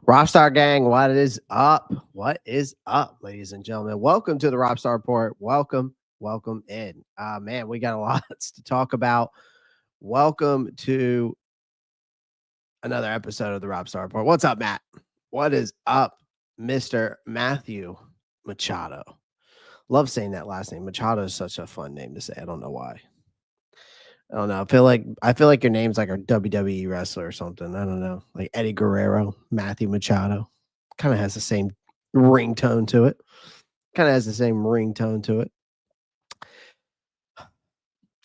Rockstar Gang, what is up? What is up, ladies and gentlemen? Welcome to the Rockstar Report. Welcome in. Man, we got a lot to talk about. Welcome to another episode of the Rockstar Report. What's up, Matt? What is up, Mr. Matthew Machado? Love saying that last name. Machado is such a fun name to say. I don't know why. I don't know. I feel like your name's like a WWE wrestler or something. I don't know. Like Eddie Guerrero, Matthew Machado. Kind of has the same ringtone to it.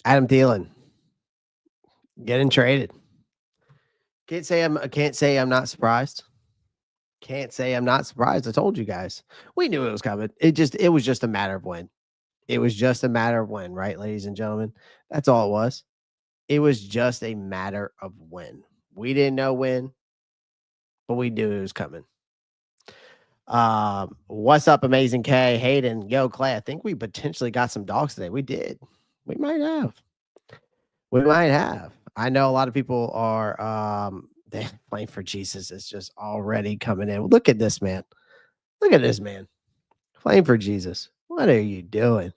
Adam Thielen getting traded. Can't say I'm not surprised. Can't say I'm not surprised. I told you guys. We knew it was coming. It was just a matter of when. It was just a matter of when, right, ladies and gentlemen? That's all it was. It was just a matter of when. We didn't know when, but we knew it was coming. What's up, Amazing K, Hayden, yo, Clay? I think we potentially got some dogs today. We did. We might have. I know a lot of people are they playing for Jesus is just already coming in. Look at this man. Playing for Jesus. What are you doing?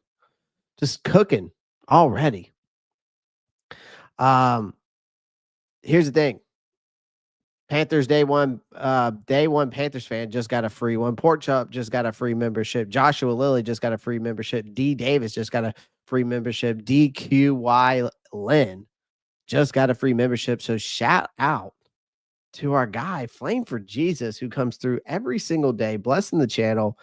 Just cooking already. Here's the thing. Panthers day one Panthers fan just got a free one. Pork Chop just got a free membership. Joshua Lilly just got a free membership. D Davis just got a free membership. DQY Lynn just got a free membership. So shout out to our guy, Flame for Jesus, who comes through every single day, blessing the channel.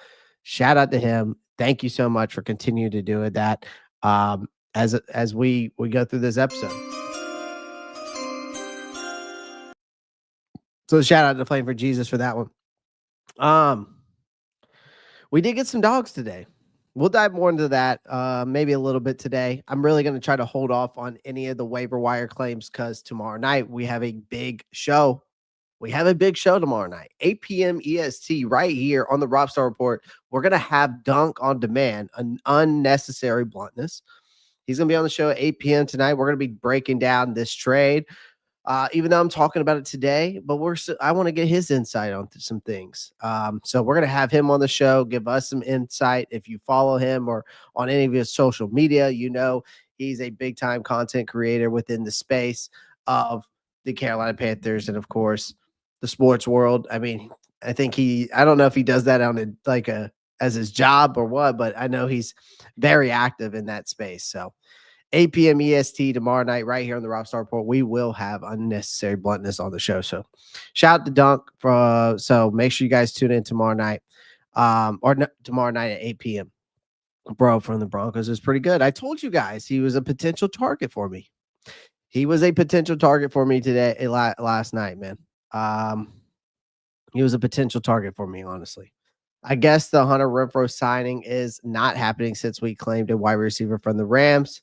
Shout out to him. Thank you so much for continuing to do it. That as we go through this episode. So shout out to Flame for Jesus for that one. We did get some dogs today. We'll dive more into that maybe a little bit today. I'm really going to try to hold off on any of the waiver wire claims because tomorrow night we have a big show. Tomorrow night, 8 p.m. EST, right here on the Robstar Report. We're going to have Dunk on Demand, an unnecessary bluntness. He's going to be on the show at 8 p.m. tonight. We're going to be breaking down this trade. Even though I'm talking about it today, but I want to get his insight on some things. So we're going to have him on the show, give us some insight. If you follow him or on any of his social media, you know he's a big time content creator within the space of the Carolina Panthers and, of course, the sports world. I mean, I don't know if he does that on as his job or what, but I know he's very active in that space. So 8 p.m. EST tomorrow night, right here on the Rockstar Report. We will have unnecessary bluntness on the show. So shout out to Dunk. So make sure you guys tune in tomorrow night, tomorrow night at 8 p.m. Bro from the Broncos is pretty good. I told you guys he was a potential target for me. Today, last night, man. He was a potential target for me, honestly. I guess the Hunter Renfrow signing is not happening since we claimed a wide receiver from the Rams.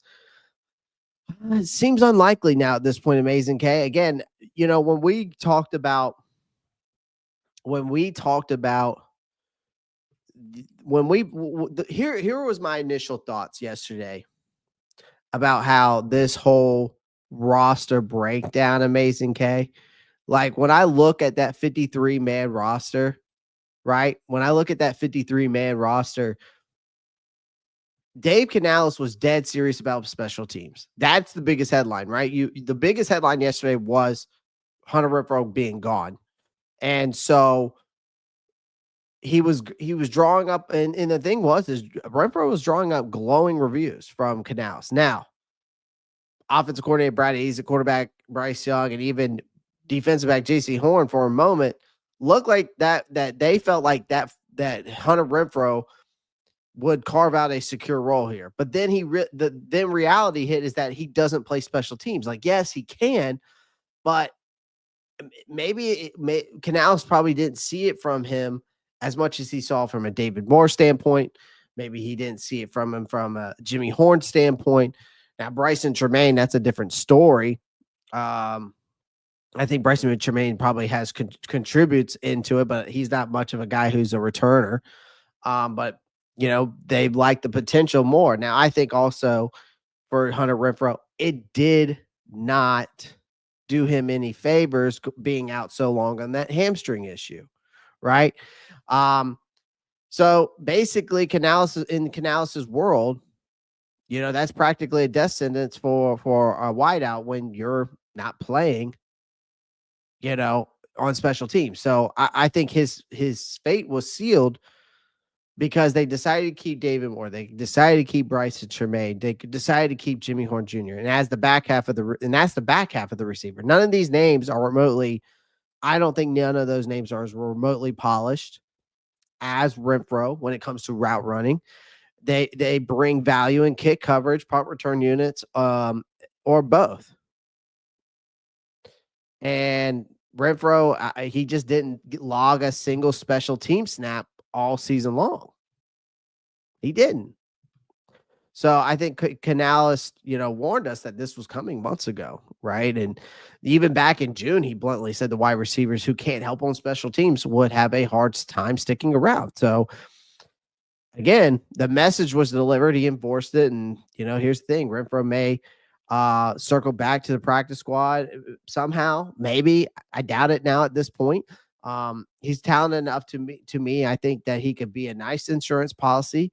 It seems unlikely now at this point, Amazing K. Again, when we talked about here was my initial thoughts yesterday about how this whole roster breakdown, Amazing K. Like when I look at that 53-man roster, right? Dave Canales was dead serious about special teams. That's the biggest headline, right? The biggest headline yesterday was Hunter Renfrow being gone. And so he was drawing up, and the thing is Renfrow was drawing up glowing reviews from Canales. Now, offensive coordinator Brad Easy, quarterback Bryce Young, and even defensive back JC Horn for a moment looked like that they felt like that Hunter Renfrow would carve out a secure role here. But then then reality hit is that he doesn't play special teams. Like, yes, he can, but maybe Canales probably didn't see it from him as much as he saw from a David Moore standpoint. Maybe he didn't see it from him from a Jimmy Horn standpoint. Now, Bryson Tremaine, that's a different story. I think Bryson Tremaine probably has contributes into it, but he's not much of a guy who's a returner. But they like the potential more. Now, I think also for Hunter Renfrow, it did not do him any favors being out so long on that hamstring issue, right? So basically, Canales' world, that's practically a death sentence for a wideout when you're not playing, on special teams. So I think his fate was sealed because they decided to keep David Moore. They decided to keep Bryson Tremaine. They decided to keep Jimmy Horn Jr. And that's the back half of the receiver. None of these names are remotely. I don't think none of those names are as remotely polished as Renfrow when it comes to route running. They bring value in kick coverage, punt return units, or both. And Renfrow, he just didn't log a single special team snap all season long. He didn't. So I think Canales, warned us that this was coming months ago, right? And even back in June, he bluntly said the wide receivers who can't help on special teams would have a hard time sticking around. So again, the message was delivered. He enforced it. And, here's the thing. Renfrow may circle back to the practice squad somehow. Maybe. I doubt it now at this point. He's talented enough to me. I think that he could be a nice insurance policy.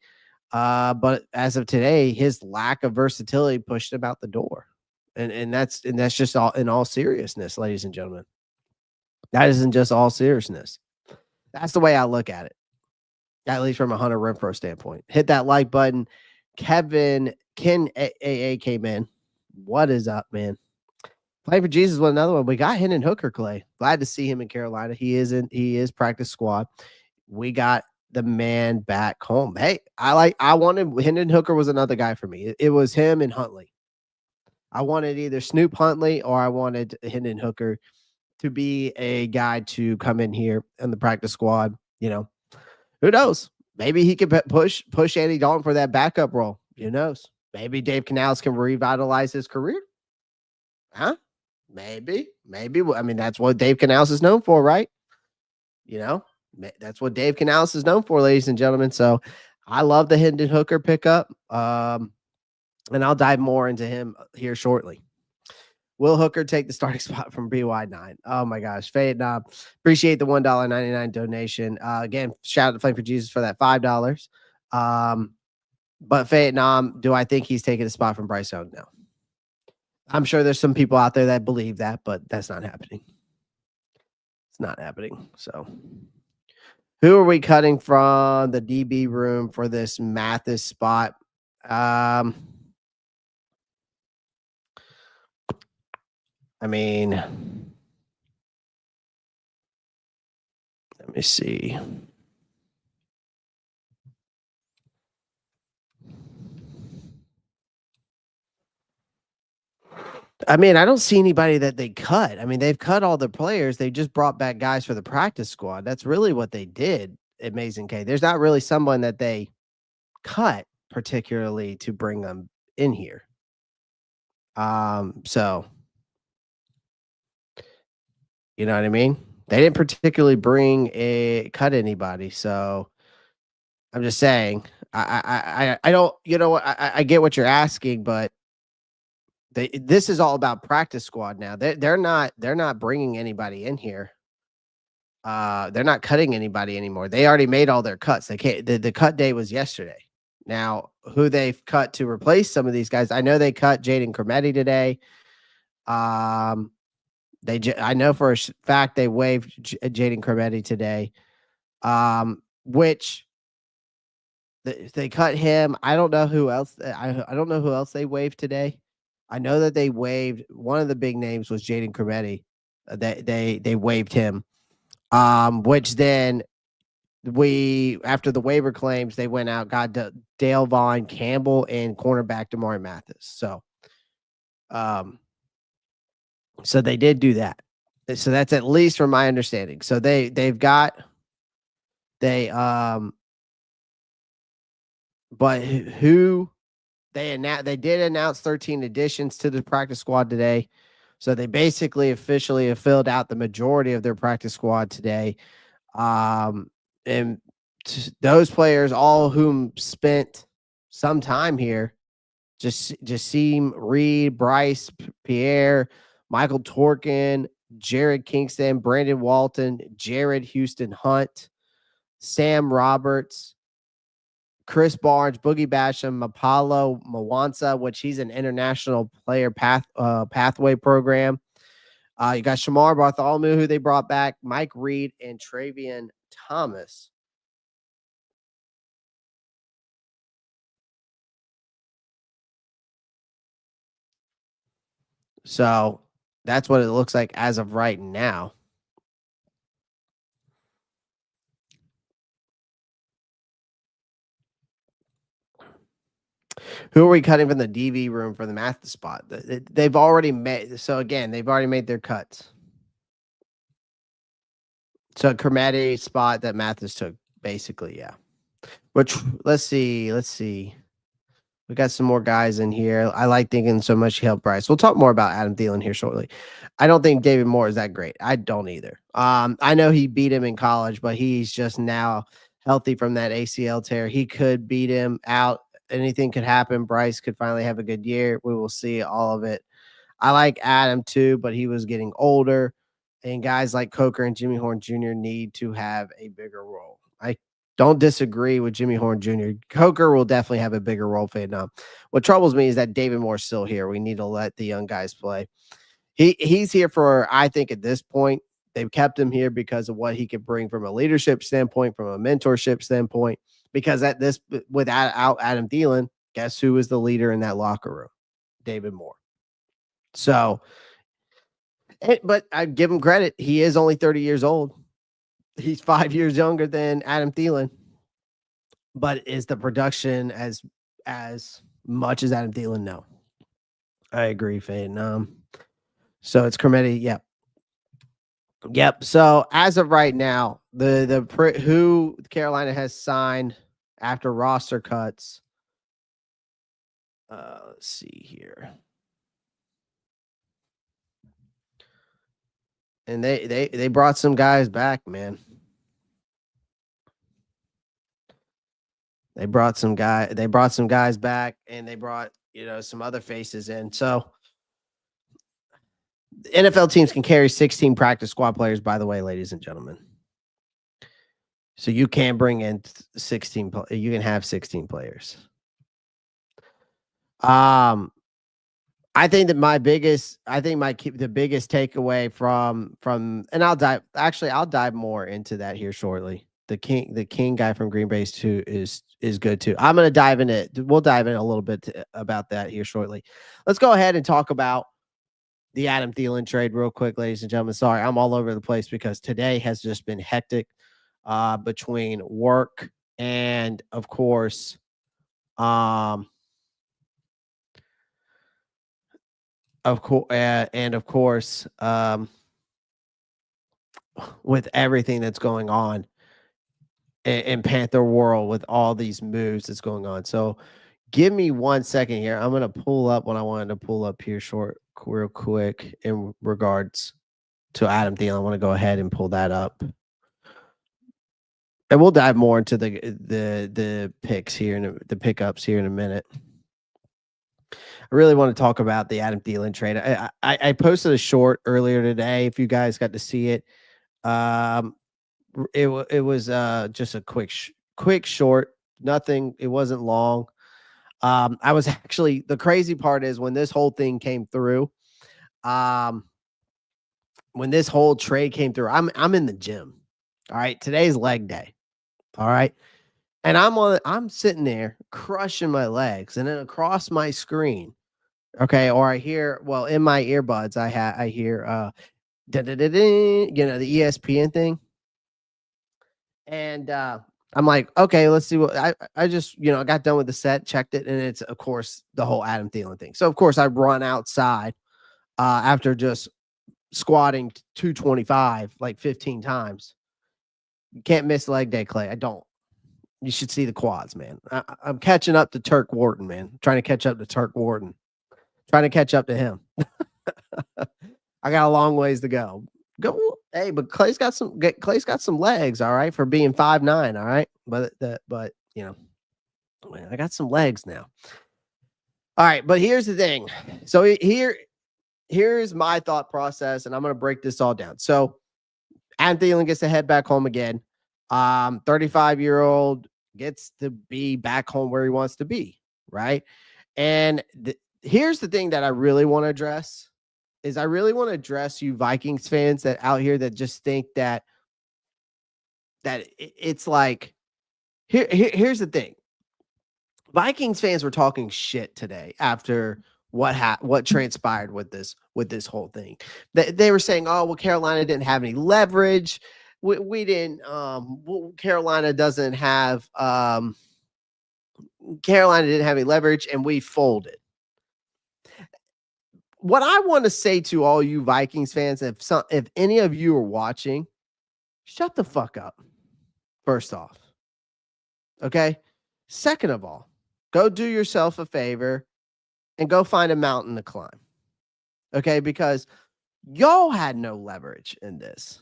But as of today, his lack of versatility pushed him out the door. And that's just all in all seriousness, ladies and gentlemen. That isn't just all seriousness. That's the way I look at it. At least from a Hunter Renfrow standpoint. Hit that like button. Ken AA came in. What is up, man? Playing for Jesus with another one. We got Hendon Hooker, Clay. Glad to see him in Carolina. He is practice squad. We got the man back home. Hey, I wanted Hendon Hooker was another guy for me. It was him and Huntley. I wanted either Snoop Huntley or I wanted Hendon Hooker to be a guy to come in here in the practice squad. Who knows? Maybe he could push Andy Dalton for that backup role. Who knows? Maybe Dave Canales can revitalize his career. Huh? Maybe. I mean, that's what Dave Canales is known for, right? That's what Dave Canales is known for, ladies and gentlemen. So I love the Hendon Hooker pickup. And I'll dive more into him here shortly. Will Hooker take the starting spot from BY9? Oh my gosh. Fade Knob. Appreciate the $1.99 donation. Again, shout out to Flame for Jesus for that $5. But Fade Knob, do I think he's taking a spot from Bryce Young? No. I'm sure there's some people out there that believe that, but that's not happening. It's not happening. So who are we cutting from the DB room for this Mathis spot? I mean, let me see. I mean, I don't see anybody that they cut. I mean, they've cut all the players. They just brought back guys for the practice squad. That's really what they did, Amazing K. There's not really someone that they cut particularly to bring them in here. So you know what I mean? They didn't particularly cut anybody. So I'm just saying, I don't, I get what you're asking, but this is all about practice squad now. They're not bringing anybody in here. They're not cutting anybody anymore. They already made all their cuts. They can't. The cut day was yesterday. Now, who they've cut to replace some of these guys? I know they cut Jaden Crometti today. I know for a fact they waived Jaden Crometti today. Which they cut him. I don't know who else. I don't know who else they waived today. I know that they waived one of the big names was Jaden Crometti. They waived him. Which then after the waiver claims, they went out, got Dale Vaughn, Campbell, and cornerback Damari Mathis. So they did do that. So that's at least from my understanding. So they but who they did announce 13 additions to the practice squad today. So they basically officially have filled out the majority of their practice squad today. And those players, all whom spent some time here, Jassim Reed, Bryce Pierre, Michael Torkin, Jared Kingston, Brandon Walton, Jared Houston Hunt, Sam Roberts, Chris Barnes, Boogie Basham, Apollo Mwansa, which he's an international player pathway program. You got Shamar Bartholomew, who they brought back, Mike Reed, and Travion Thomas. So that's what it looks like as of right now. Who are we cutting from the DV room for the math spot? They've already made. So again, they've already made their cuts. So Kermeti spot that Mathis took, basically, yeah. Which let's see. We got some more guys in here. I like thinking so much he helped Bryce. We'll talk more about Adam Thielen here shortly. I don't think David Moore is that great. I don't either. I know he beat him in college, but he's just now healthy from that ACL tear. He could beat him out. Anything could happen. Bryce could finally have a good year. We will see all of it. I like Adam too, but he was getting older. And guys like Coker and Jimmy Horn Jr. need to have a bigger role. I don't disagree with Jimmy Horn Jr. Coker will definitely have a bigger role fading on. What troubles me is that David Moore's still here. We need to let the young guys play. He's here for, I think at this point, they've kept him here because of what he could bring from a leadership standpoint, from a mentorship standpoint. Because without Adam Thielen, guess who is the leader in that locker room? David Moore. So, but I give him credit. He is only 30 years old. He's 5 years younger than Adam Thielen. But is the production as much as Adam Thielen? No. I agree, Faden. So it's Kermeti. Yep. So as of right now, who Carolina has signed after roster cuts. Let's see here. And they brought some guys back, man. They brought some guys back, and they brought, some other faces in. So NFL teams can carry 16 practice squad players, by the way, ladies and gentlemen. So you can bring in 16. You can have 16 players. I think that the biggest takeaway from, and I'll dive more into that here shortly. The King guy from Green Bay too is good too. I'm going to dive in it. We'll dive in a little bit about that here shortly. Let's go ahead and talk about the Adam Thielen trade real quick, ladies and gentlemen. Sorry, I'm all over the place because today has just been hectic between work and, of course, with everything that's going on in Panther world with all these moves that's going on. So give me 1 second here. I'm going to pull up what I wanted to pull up here real quick in regards to Adam Thielen. I want to go ahead and pull that up. And we'll dive more into the picks here and the pickups here in a minute. I really want to talk about the Adam Thielen trade. I posted a short earlier today. If you guys got to see it, it was just a quick short. Nothing. It wasn't long. I was actually, the crazy part is when this whole thing came through. When this whole trade came through, I'm in the gym. All right, today's leg day. All right. And I'm sitting there crushing my legs, and then across my screen, okay, or I hear, well, in my earbuds, I hear the ESPN thing. And I'm like, okay, let's see what I just, I got done with the set, checked it, and it's, of course, the whole Adam Thielen thing. So of course I run outside after just squatting 225 like 15 times. You can't miss leg day, Clay. I don't. You should see the quads, man. I'm catching up to Turk Wharton, man. I'm trying to catch up to Turk Wharton. Trying to catch up to him. I got a long ways to go. Hey, but Clay's got some legs, all right, for being 5'9", all right. But I got some legs now. All right, but here's the thing. So here, here's my thought process, and I'm going to break this all down. So Adam Thielen gets to head back home again. 35-year-old gets to be back home where he wants to be, right? And here's the thing that I really want to address is I really want to address you Vikings fans that out here that just think that it's like here's the thing. Vikings fans were talking shit today after what transpired with this whole thing. They were saying, "Oh, well, Carolina didn't have any leverage. We didn't. Carolina doesn't have. Carolina didn't have any leverage, and we folded." What I want to say to all you Vikings fans, if any of you are watching, shut the fuck up. First off, okay. Second of all, go do yourself a favor and go find a mountain to climb. Okay, because y'all had no leverage in this.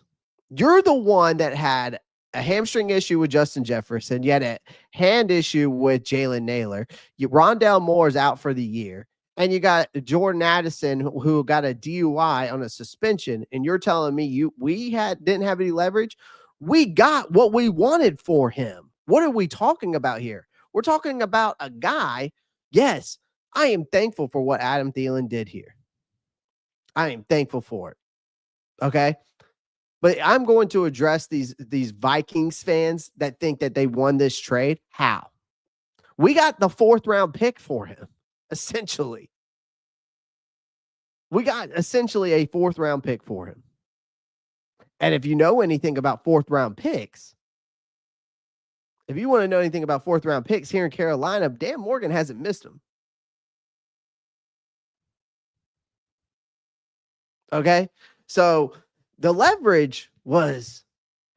You're the one that had a hamstring issue with Justin Jefferson. You had a hand issue with Jalen Naylor. Rondale Moore is out for the year. And you got Jordan Addison, who got a DUI on a suspension. And you're telling me we didn't have any leverage? We got what we wanted for him. What are we talking about here? We're talking about a guy. Yes, I am thankful for what Adam Thielen did here. I am thankful for it. Okay. But I'm going to address these Vikings fans that think that they won this trade. How? We got the 4th round pick for him, essentially. We got essentially a 4th round pick for him. And if you know anything about 4th round picks, if you want to know anything about 4th round picks here in Carolina, Dan Morgan hasn't missed them. Okay. So the leverage was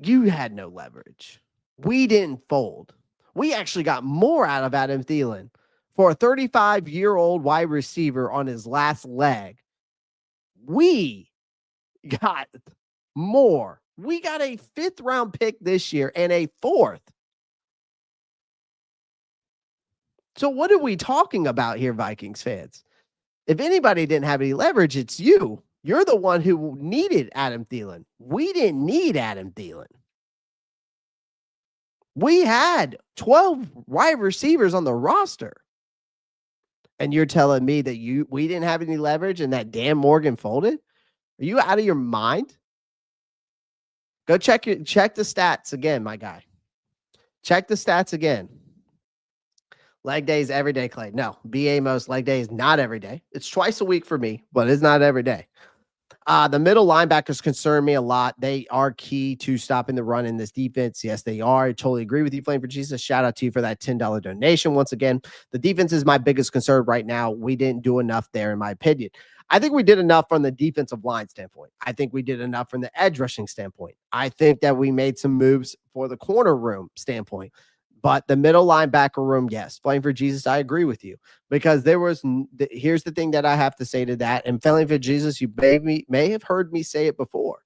you had no leverage. We didn't fold. We actually got more out of Adam Thielen for a 35-year-old wide receiver on his last leg. We got more. We got a 5th round pick this year and a 4th. So what are we talking about here, Vikings fans? If anybody didn't have any leverage, it's you. You're the one who needed Adam Thielen. We didn't need Adam Thielen. We had 12 wide receivers on the roster. And you're telling me that we didn't have any leverage and that Dan Morgan folded? Are you out of your mind? Go check the stats again, my guy. Check the stats again. Leg days every day, Clay. No, B.A. Most leg day is not every day. It's twice a week for me, but it's not every day. The middle linebackers concern me a lot. They are key to stopping the run in this defense. Yes, they are. I totally agree with you, Flame for Jesus. Shout out to you for that $10 donation. Once again, the defense is my biggest concern right now. We didn't do enough there, in my opinion. I think we did enough from the defensive line standpoint. I think we did enough from the edge rushing standpoint. I think that we made some moves for the corner room standpoint. But the middle linebacker room, yes. Flame for Jesus, I agree with you. Because here's the thing that I have to say to that. And Flame for Jesus, you may have heard me say it before.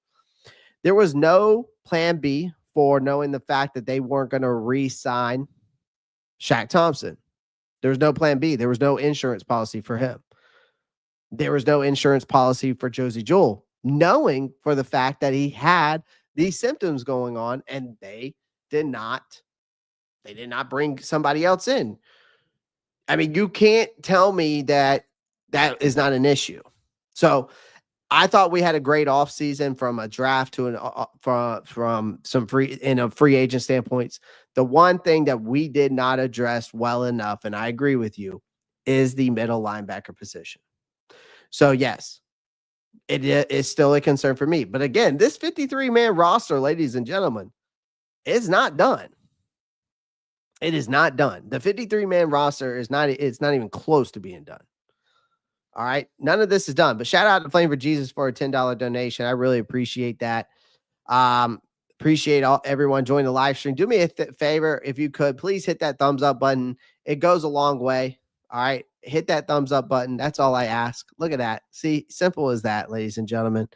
There was no plan B for knowing the fact that they weren't going to re-sign Shaq Thompson. There was no plan B. There was no insurance policy for him. There was no insurance policy for Josie Jewell, knowing for the fact that he had these symptoms going on and they did not bring somebody else in. I mean, you can't tell me that is not an issue. So I thought we had a great offseason from a draft to from some free agent standpoints. The one thing that we did not address well enough, and I agree with you, is the middle linebacker position. So yes, it is still a concern for me. But again, this 53-man roster, ladies and gentlemen, is not done. It is not done. The 53-man roster it's not even close to being done. All right. None of this is done. But shout out to Flame for Jesus for a $10 donation. I really appreciate that. Appreciate everyone joining the live stream. Do me a favor, if you could, please hit that thumbs up button. It goes a long way. All right. Hit that thumbs up button. That's all I ask. Look at that. See, simple as that, ladies and gentlemen.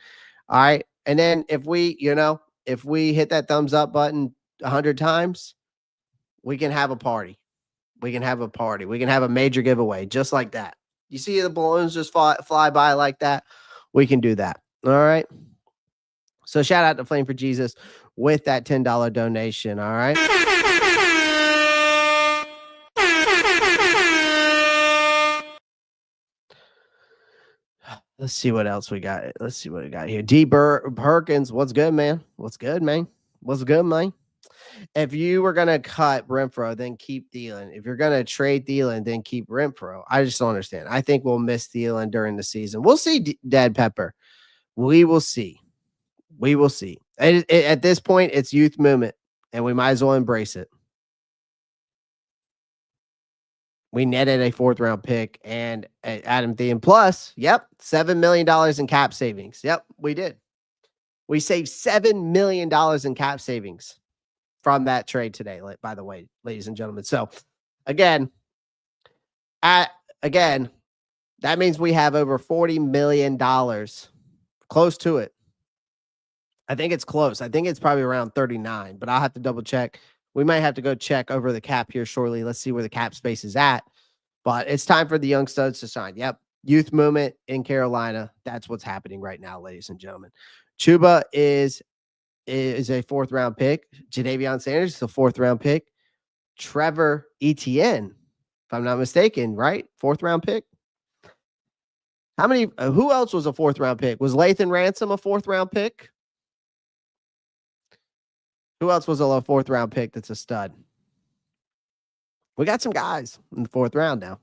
All right. And then if we hit that thumbs up button 100 times, we can have a party. We can have a major giveaway just like that. You see the balloons just fly by like that? we can do that. All right. So shout out to Flame for Jesus with that $10 donation. All right. Let's see what else we got. Let's see what we got here. Perkins, what's good, man? What's good, man? What's good, man? If you were gonna cut Renfrow, then keep Thielen. If you're gonna trade Thielen, then keep Renfrow. I just don't understand. I think we'll miss Thielen during the season. We'll see, Dad Pepper. We will see. We will see. At this point, it's youth movement, and we might as well embrace it. We netted a 4th-round pick and Adam Thielen plus, yep, $7 million in cap savings. Yep, we did. We saved $7 million in cap savings from that trade today, by the way, ladies and gentlemen. So, again, that means we have over $40 million, close to it. I think it's close. I think it's probably around 39, but I'll have to double check. We might have to go check over the cap here shortly. Let's see where the cap space is at. But it's time for the young studs to sign. Yep. Youth movement in Carolina. That's what's happening right now, ladies and gentlemen. Chuba is a 4th-round pick. Jadavion Sanders is a 4th-round pick. Trevor Etienne, if I'm not mistaken, right? 4th-round pick. How many? Who else was a 4th-round pick? Was Lathan Ransom a 4th-round pick? Who else was a 4th-round pick that's a stud? We got some guys in the 4th round now.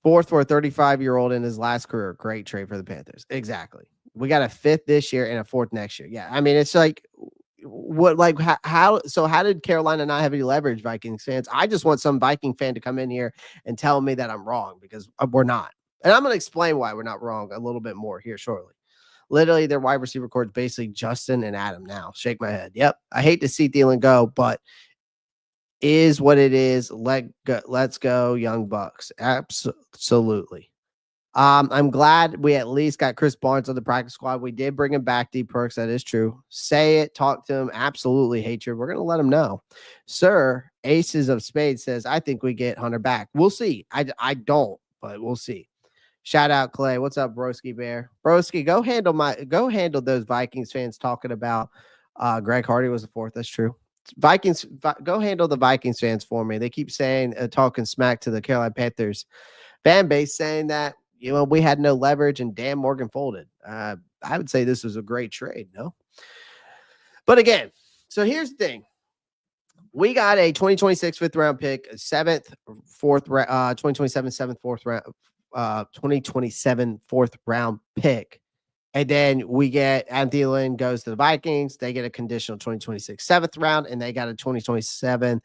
4th for a 35-year-old in his last career. Great trade for the Panthers. Exactly. We got a 5th this year and a 4th next year. Yeah. I mean, it's like, what, like, how did Carolina not have any leverage, Vikings fans? I just want some Viking fan to come in here and tell me that I'm wrong, because we're not. And I'm going to explain why we're not wrong a little bit more here shortly. Literally, their wide receiver core is basically Justin and Adam now. Shake my head. Yep. I hate to see Thielen go, but is what it is. Let's go, Young Bucks. Absolutely. I'm glad we at least got Chris Barnes on the practice squad. We did bring him back, D Perks. That is true. Say it. Talk to him. Absolutely, hatred. We're going to let him know. Sir, Aces of Spades says, I think we get Hunter back. We'll see. I don't, but we'll see. Shout out Clay. What's up, Broski Bear? Broski, go handle those Vikings fans talking about Greg Hardy was the 4th. That's true. Vikings, go handle the Vikings fans for me. They keep saying, talking smack to the Carolina Panthers fan base, saying that, we had no leverage and Dan Morgan folded. I would say this was a great trade, no? But again, so here's the thing. We got a 2026 5th-round pick, 7th, 4th, 2027 7th, 4th round, 2027 4th-round pick. And then we get Adam Thielen goes to the Vikings. They get a conditional 2026 7th round, and they got a 2027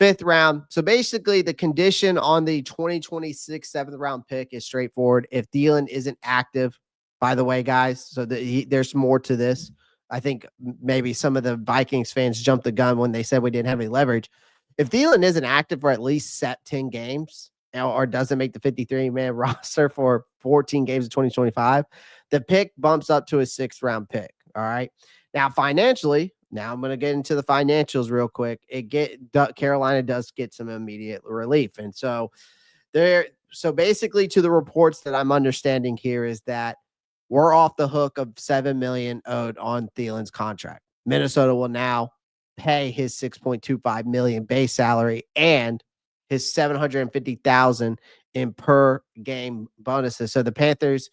5th round. So basically, the condition on the 2026 7th round pick is straightforward. If Thielen isn't active, by the way, guys, so there's more to this. I think maybe some of the Vikings fans jumped the gun when they said we didn't have any leverage. If Thielen isn't active for at least 10 games or doesn't make the 53-man roster for 14 games in 2025, the pick bumps up to a 6th round pick. All right. Now, financially, I'm going to get into the financials real quick. Carolina does get some immediate relief. And so basically, to the reports that I'm understanding here, is that we're off the hook of $7 million owed on Thielen's contract. Minnesota will now pay his $6.25 million base salary and his $750,000 in per game bonuses. So the Panthers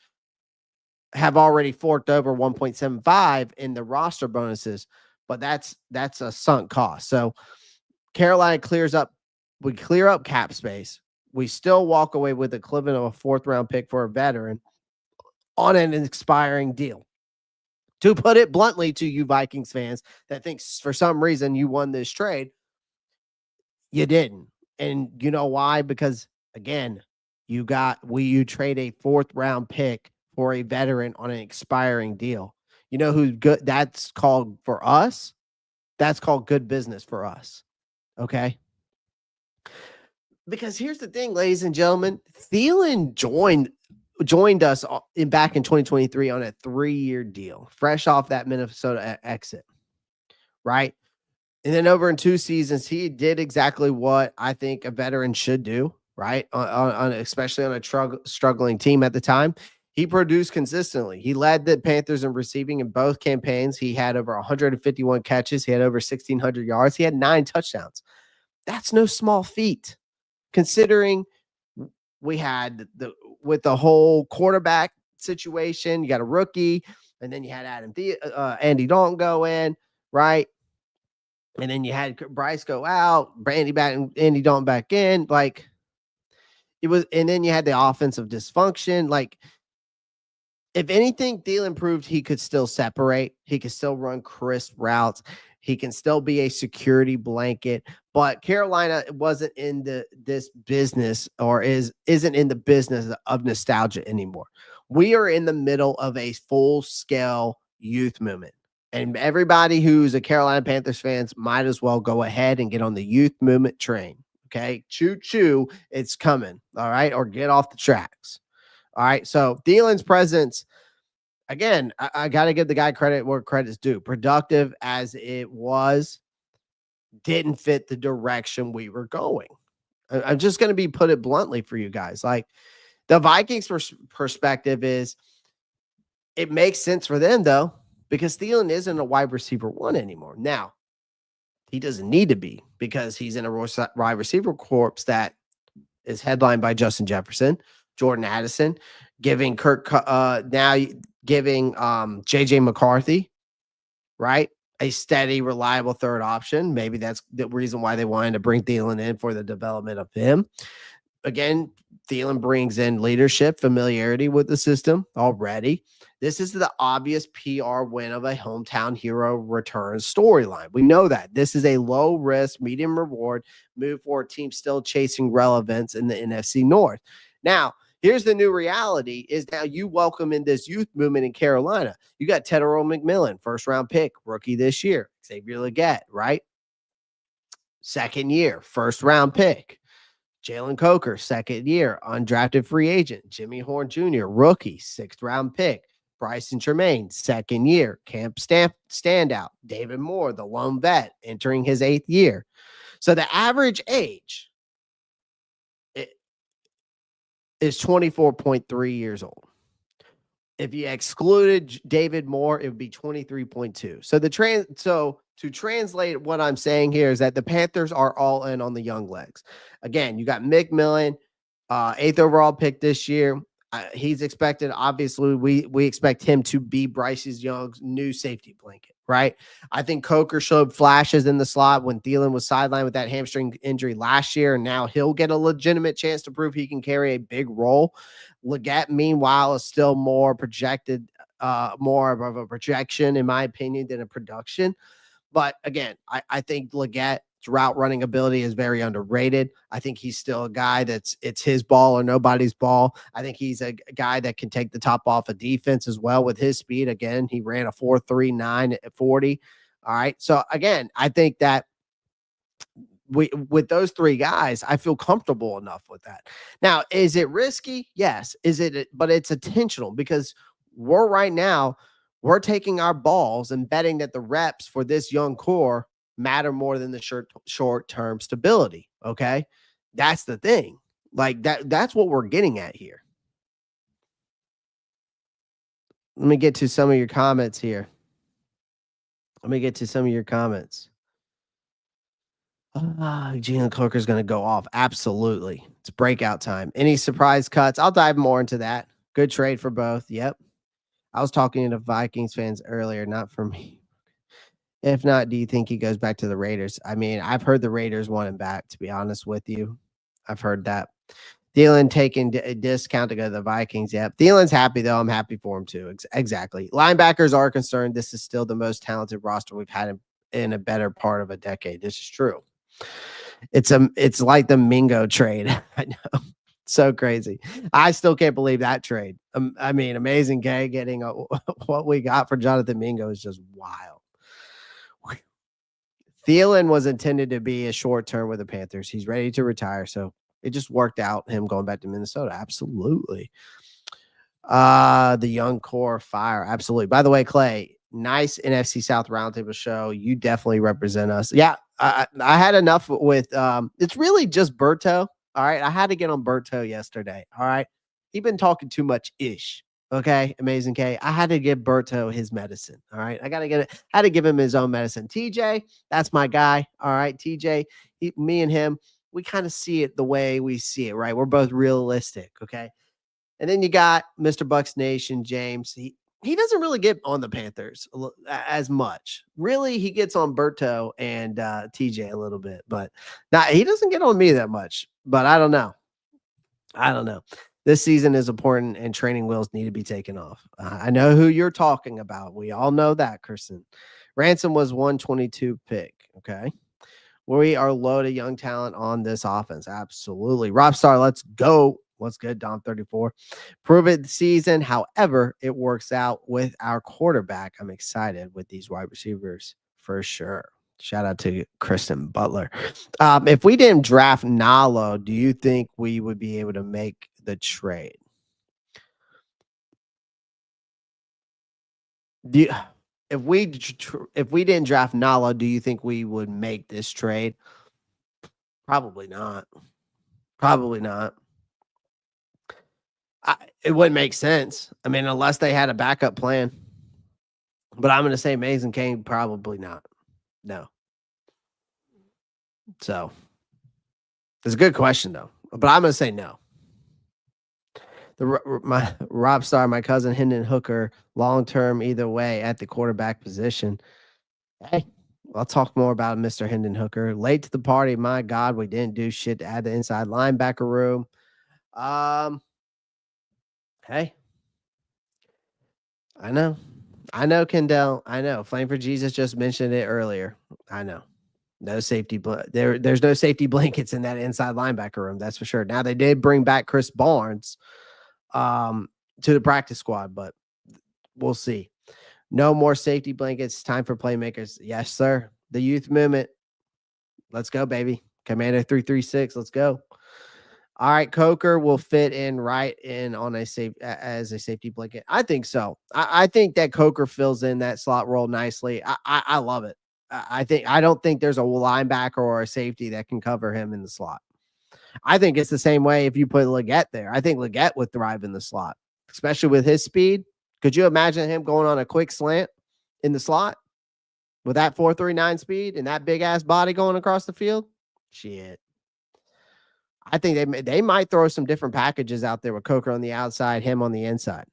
have already forked over 1.75 in the roster bonuses, but that's a sunk cost. So Carolina we clear up cap space. We still walk away with the equivalent of a 4th round pick for a veteran on an expiring deal. To put it bluntly to you Vikings fans that thinks for some reason you won this trade, you didn't. And you know why? Because again, you trade a 4th round pick for a veteran on an expiring deal. You know who's good? That's called, for us, that's called good business for us. Okay. Because here's the thing, ladies and gentlemen, Thielen joined us back in 2023 on a 3-year deal, fresh off that Minnesota exit. Right. And then over in 2 seasons, he did exactly what I think a veteran should do, right? Especially on a struggling team at the time. He produced consistently. He led the Panthers in receiving in both campaigns. He had over 151 catches. He had over 1,600 yards. He had 9 touchdowns. That's no small feat, considering we had with the whole quarterback situation. You got a rookie, and then you had Andy Dalton go in, right? And then you had Bryce go out, Andy Dalton back in. Like, it was, and then you had the offensive dysfunction. Like, if anything, Thielen proved he could still separate. He could still run crisp routes. He can still be a security blanket. But Carolina wasn't in this business, or isn't in the business of nostalgia anymore. We are in the middle of a full-scale youth movement. And everybody who's a Carolina Panthers fans might as well go ahead and get on the youth movement train. Okay? Choo-choo, it's coming. All right? Or get off the tracks. All right. So Thielen's presence, again, I got to give the guy credit where credit's due. Productive as it was, didn't fit the direction we were going. I'm just going to put it bluntly for you guys. Like, the Vikings perspective is, it makes sense for them though, because Thielen isn't a wide receiver 1 anymore. Now, he doesn't need to be, because he's in a wide receiver corps that is headlined by Justin Jefferson, Jordan Addison, giving JJ McCarthy, right, a steady, reliable third option. Maybe that's the reason why they wanted to bring Thielen in, for the development of him. Again, Thielen brings in leadership, familiarity with the system already. This is the obvious PR win of a hometown hero return storyline. We know that. This is a low risk, medium reward move for a team still chasing relevance in the NFC North. Now, here's the new reality, is now you welcome in this youth movement in Carolina. You got Tedero McMillan, first-round pick, rookie this year. Xavier Legette, right? Second year, first-round pick. Jalen Coker, second year, undrafted free agent. Jimmy Horn Jr., rookie, 6th-round pick. Bryson Tremaine, second year, camp standout. David Moore, the lone vet, entering his 8th year. So the average age is 24.3 years old. If you excluded David Moore, it would be 23.2. So to translate what I'm saying here is that the Panthers are all in on the young legs. Again, you got McMillan, 8th overall pick this year. He's expected, obviously, we expect him to be Bryce Young's new safety blanket, right? I think Coker showed flashes in the slot when Thielen was sidelined with that hamstring injury last year, and now he'll get a legitimate chance to prove he can carry a big role. Legette, meanwhile, is still more projected, more of a projection, in my opinion, than a production. But again, I think Legette's route running ability is very underrated. I think he's still a guy it's his ball or nobody's ball. I think he's a guy that can take the top off of defense as well with his speed. Again, he ran a 4.39 at 40. All right. So again, I think that with those 3 guys, I feel comfortable enough with that. Now, is it risky? Yes. But it's intentional, because we're taking our balls and betting that the reps for this young core matter more than the short-term stability. Okay. That's the thing. Like that's what we're getting at here. Let me get to some of your comments here. Jalen Coker's going to go off. Absolutely. It's breakout time. Any surprise cuts? I'll dive more into that. Good trade for both. Yep. I was talking to Vikings fans earlier, not for me. If not, do you think he goes back to the Raiders? I mean, I've heard the Raiders want him back, to be honest with you. I've heard that. Thielen taking a discount to go to the Vikings. Yep. Thielen's happy, though. I'm happy for him, too. Exactly. Linebackers are concerned. This is still the most talented roster we've had in a better part of a decade. This is true. It's like the Mingo trade. I know. So crazy. I still can't believe that trade. I mean, Amazing Gay getting what we got for Jonathan Mingo is just wild. Thielen was intended to be a short term with the Panthers. He's ready to retire. So it just worked out, him going back to Minnesota. Absolutely. The young core fire. Absolutely. By the way, Clay, nice NFC South roundtable show. You definitely represent us. Yeah. I had enough with, it's really just Berto. All right. I had to get on Berto yesterday. All right. He's been talking too much ish. Okay, Amazing K. I had to give Berto his medicine. All right. I gotta get it. Had to give him his own medicine. TJ, that's my guy. All right. TJ, me and him, we kind of see it the way we see it, right? We're both realistic. Okay. And then you got Mr. Bucks Nation, James. He doesn't really get on the Panthers as much. Really, he gets on Berto and TJ a little bit, but not he doesn't get on me that much. But I don't know. I don't know. This season is important and training wheels need to be taken off. I know who you're talking about. We all know that, Kirsten. Ransom was 122 pick. Okay. We are loaded young talent on this offense. Absolutely. Rob Star, let's go. What's good, Dom 34? Prove it season. However, it works out with our quarterback. I'm excited with these wide receivers for sure. Shout out to Kristen Butler. If we didn't draft Nalo, do you think we would be able to make the trade? Do you, if we didn't draft Nalo, do you think we would make this trade? Probably not. Probably not. It wouldn't make sense. I mean, unless they had a backup plan. But I'm going to say Mason Kane, probably not. No. So it's a good question, though. But I'm going to say no. My Rob Star, my cousin Hendon Hooker, long term either way at the quarterback position. Hey, I'll talk more about Mr. Hendon Hooker. Late to the party. My God, we didn't do shit to add the inside linebacker room. Hey, I know, Kendall. I know. Flame for Jesus just mentioned it earlier. I know. No safety. There's no safety blankets in that inside linebacker room. That's for sure. Now they did bring back Chris Barnes, to the practice squad, but we'll see. No more safety blankets. Time for playmakers. Yes, sir. The youth movement. Let's go, baby. Commander 336. Let's go. All right, Coker will fit in right in on as a safety blanket. I think so. I think that Coker fills in that slot role nicely. I love it. I don't think there's a linebacker or a safety that can cover him in the slot. I think it's the same way if you put Leggett there. I think Leggett would thrive in the slot, especially with his speed. Could you imagine him going on a quick slant in the slot with that 4.39 speed and that big ass body going across the field? Shit. I think they might throw some different packages out there with Coker on the outside, him on the inside.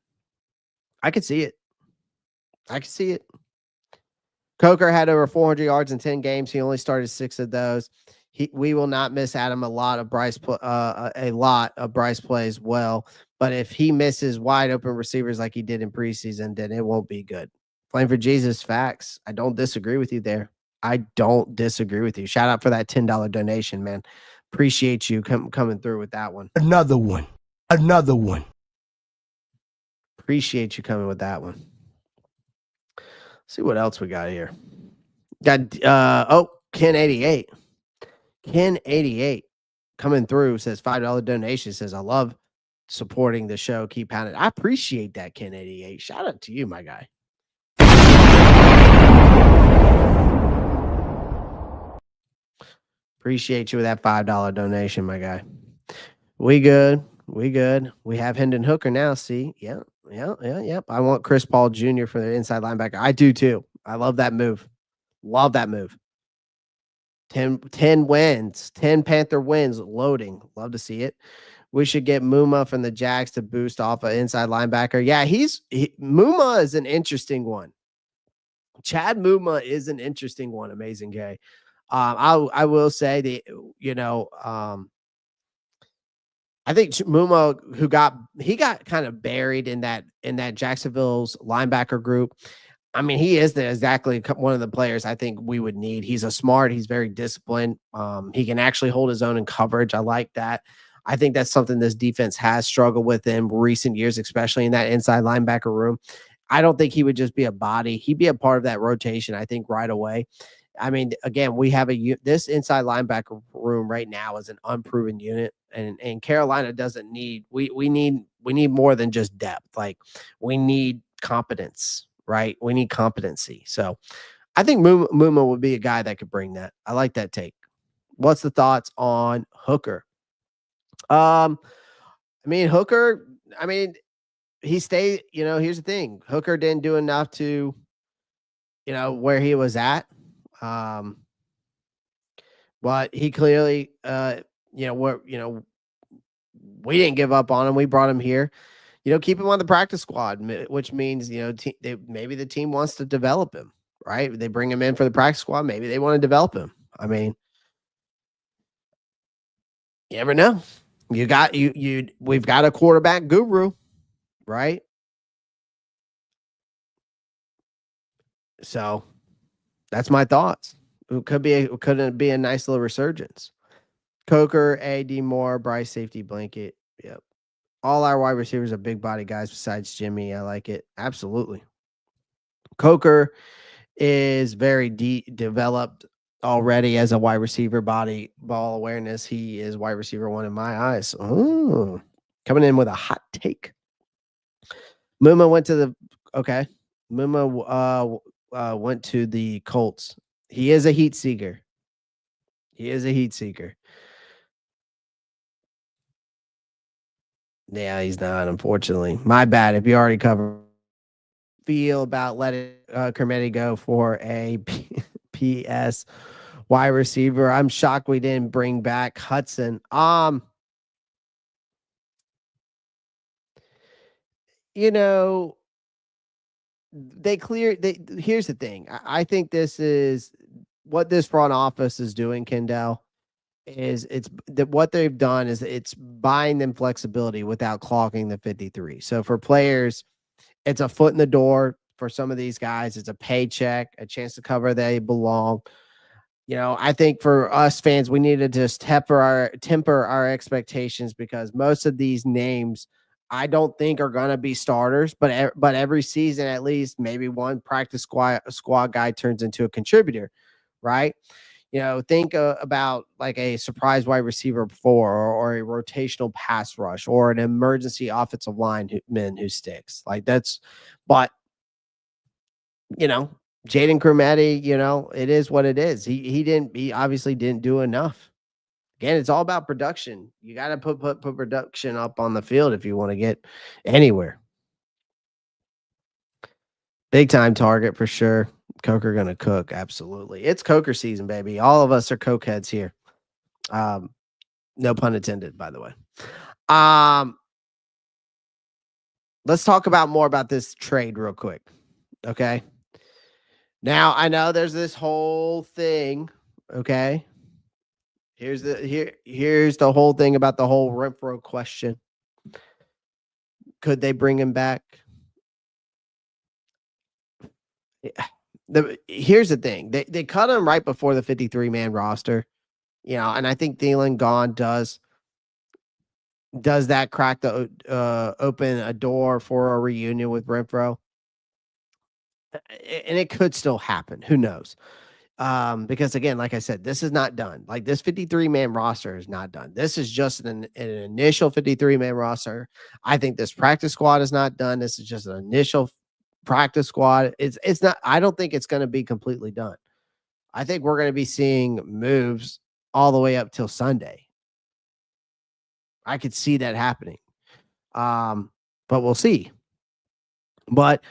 I could see it. I could see it. Coker had over 400 yards in 10 games. He only started 6 of those. We will not miss Adam a lot of Bryce plays well. But if he misses wide open receivers like he did in preseason, then it won't be good. Flame for Jesus, facts. I don't disagree with you there. I don't disagree with you. Shout out for that $10 donation, man. Appreciate you coming through with that one. Another one. Appreciate you coming with that one. Let's see what else we got here. Got Ken 88. Ken 88 coming through says $5 donation. Says I love supporting the show. Keep pounding. I appreciate that, Ken 88. Shout out to you, my guy. Appreciate you with that $5 donation, my guy. We good. We have Hendon Hooker now. See, yep. I want Chris Paul Jr. for the inside linebacker. I do too. I love that move. 10 wins, 10 Panther wins loading. Love to see it. We should get Muma from the Jags to boost off an inside linebacker. Yeah, Muma is an interesting one. Chad Muma is an interesting one. Amazing guy. I will say I think Muma, he got kind of buried in that Jacksonville's linebacker group. I mean, he is exactly one of the players I think we would need. He's he's very disciplined. He can actually hold his own in coverage. I like that. I think that's something this defense has struggled with in recent years, especially in that inside linebacker room. I don't think he would just be a body. He'd be a part of that rotation, I think, right away. I mean, again, we have this inside linebacker room right now is an unproven unit, and Carolina doesn't need we need more than just depth. Like, we need competence, right? We need competency. So I think Muma would be a guy that could bring that. I like that take. What's the thoughts on Hooker? Hooker, he stayed, here's the thing. Hooker didn't do enough to, where he was at. Um, but he clearly, we didn't give up on him. We brought him here. Keep him on the practice squad, which means, maybe the team wants to develop him, right? They bring him in for the practice squad. Maybe they want to develop him. I mean, you never know. We've got a quarterback guru, right? So that's my thoughts. Couldn't it be a nice little resurgence? Coker, AD Moore, Bryce safety blanket. Yep. All our wide receivers are big body guys besides Jimmy. I like it. Absolutely. Coker is very developed already as a wide receiver ball awareness. He is wide receiver 1 in my eyes. Ooh, coming in with a hot take. Muma went to the okay. Muma went to the Colts. He is a heat seeker. Yeah, he's not, unfortunately. My bad. If you already covered, feel about letting Kermetti go for a PS wide receiver. I'm shocked we didn't bring back Hudson. You know, here's the thing. I think this is what this front office is doing, Kendall, is it's that what they've done is it's buying them flexibility without clogging the 53. So for players, it's a foot in the door. For some of these guys, it's a paycheck, a chance to cover they belong. I think for us fans, we need to just temper our expectations because most of these names I don't think are going to be starters, but every season at least maybe one practice squad guy turns into a contributor, right? Think about like a surprise wide receiver 4 or a rotational pass rush or an emergency offensive lineman who sticks. Like that's, but Jaden Crometti, it is what it is. He obviously didn't do enough. Again, it's all about production. You got to put production up on the field if you want to get anywhere. Big time target for sure. Coker gonna cook. Absolutely. It's Coker season, baby. All of us are Coke heads here. No pun intended, by the way. Let's talk about more about this trade real quick. Okay. Now I know there's this whole thing. Okay. Here's the whole thing about the whole Renfrow question. Could they bring him back? Here's the thing. They cut him right before the 53-man roster. And I think Thielen gone does that crack the open a door for a reunion with Renfrow? And it could still happen. Who knows? Because again, like I said, this is not done. Like this 53-man roster is not done. This is just an initial 53-man roster. I think this practice squad is not done. This is just an initial practice squad. It's not. I don't think it's going to be completely done. I think we're going to be seeing moves all the way up till Sunday. I could see that happening. But we'll see. But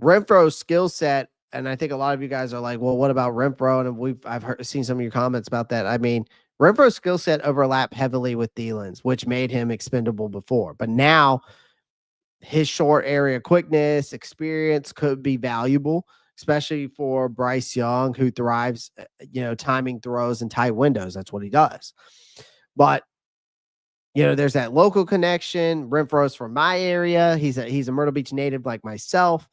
Renfro's skill set, and I think a lot of you guys are like, well, what about Renfro? And I've seen some of your comments about that. I mean, Renfro's skill set overlapped heavily with Thielen's, which made him expendable before. But now his short area quickness, experience could be valuable, especially for Bryce Young, who thrives, timing throws and tight windows. That's what he does. But there's that local connection. Renfro's from my area. He's a Myrtle Beach native like myself.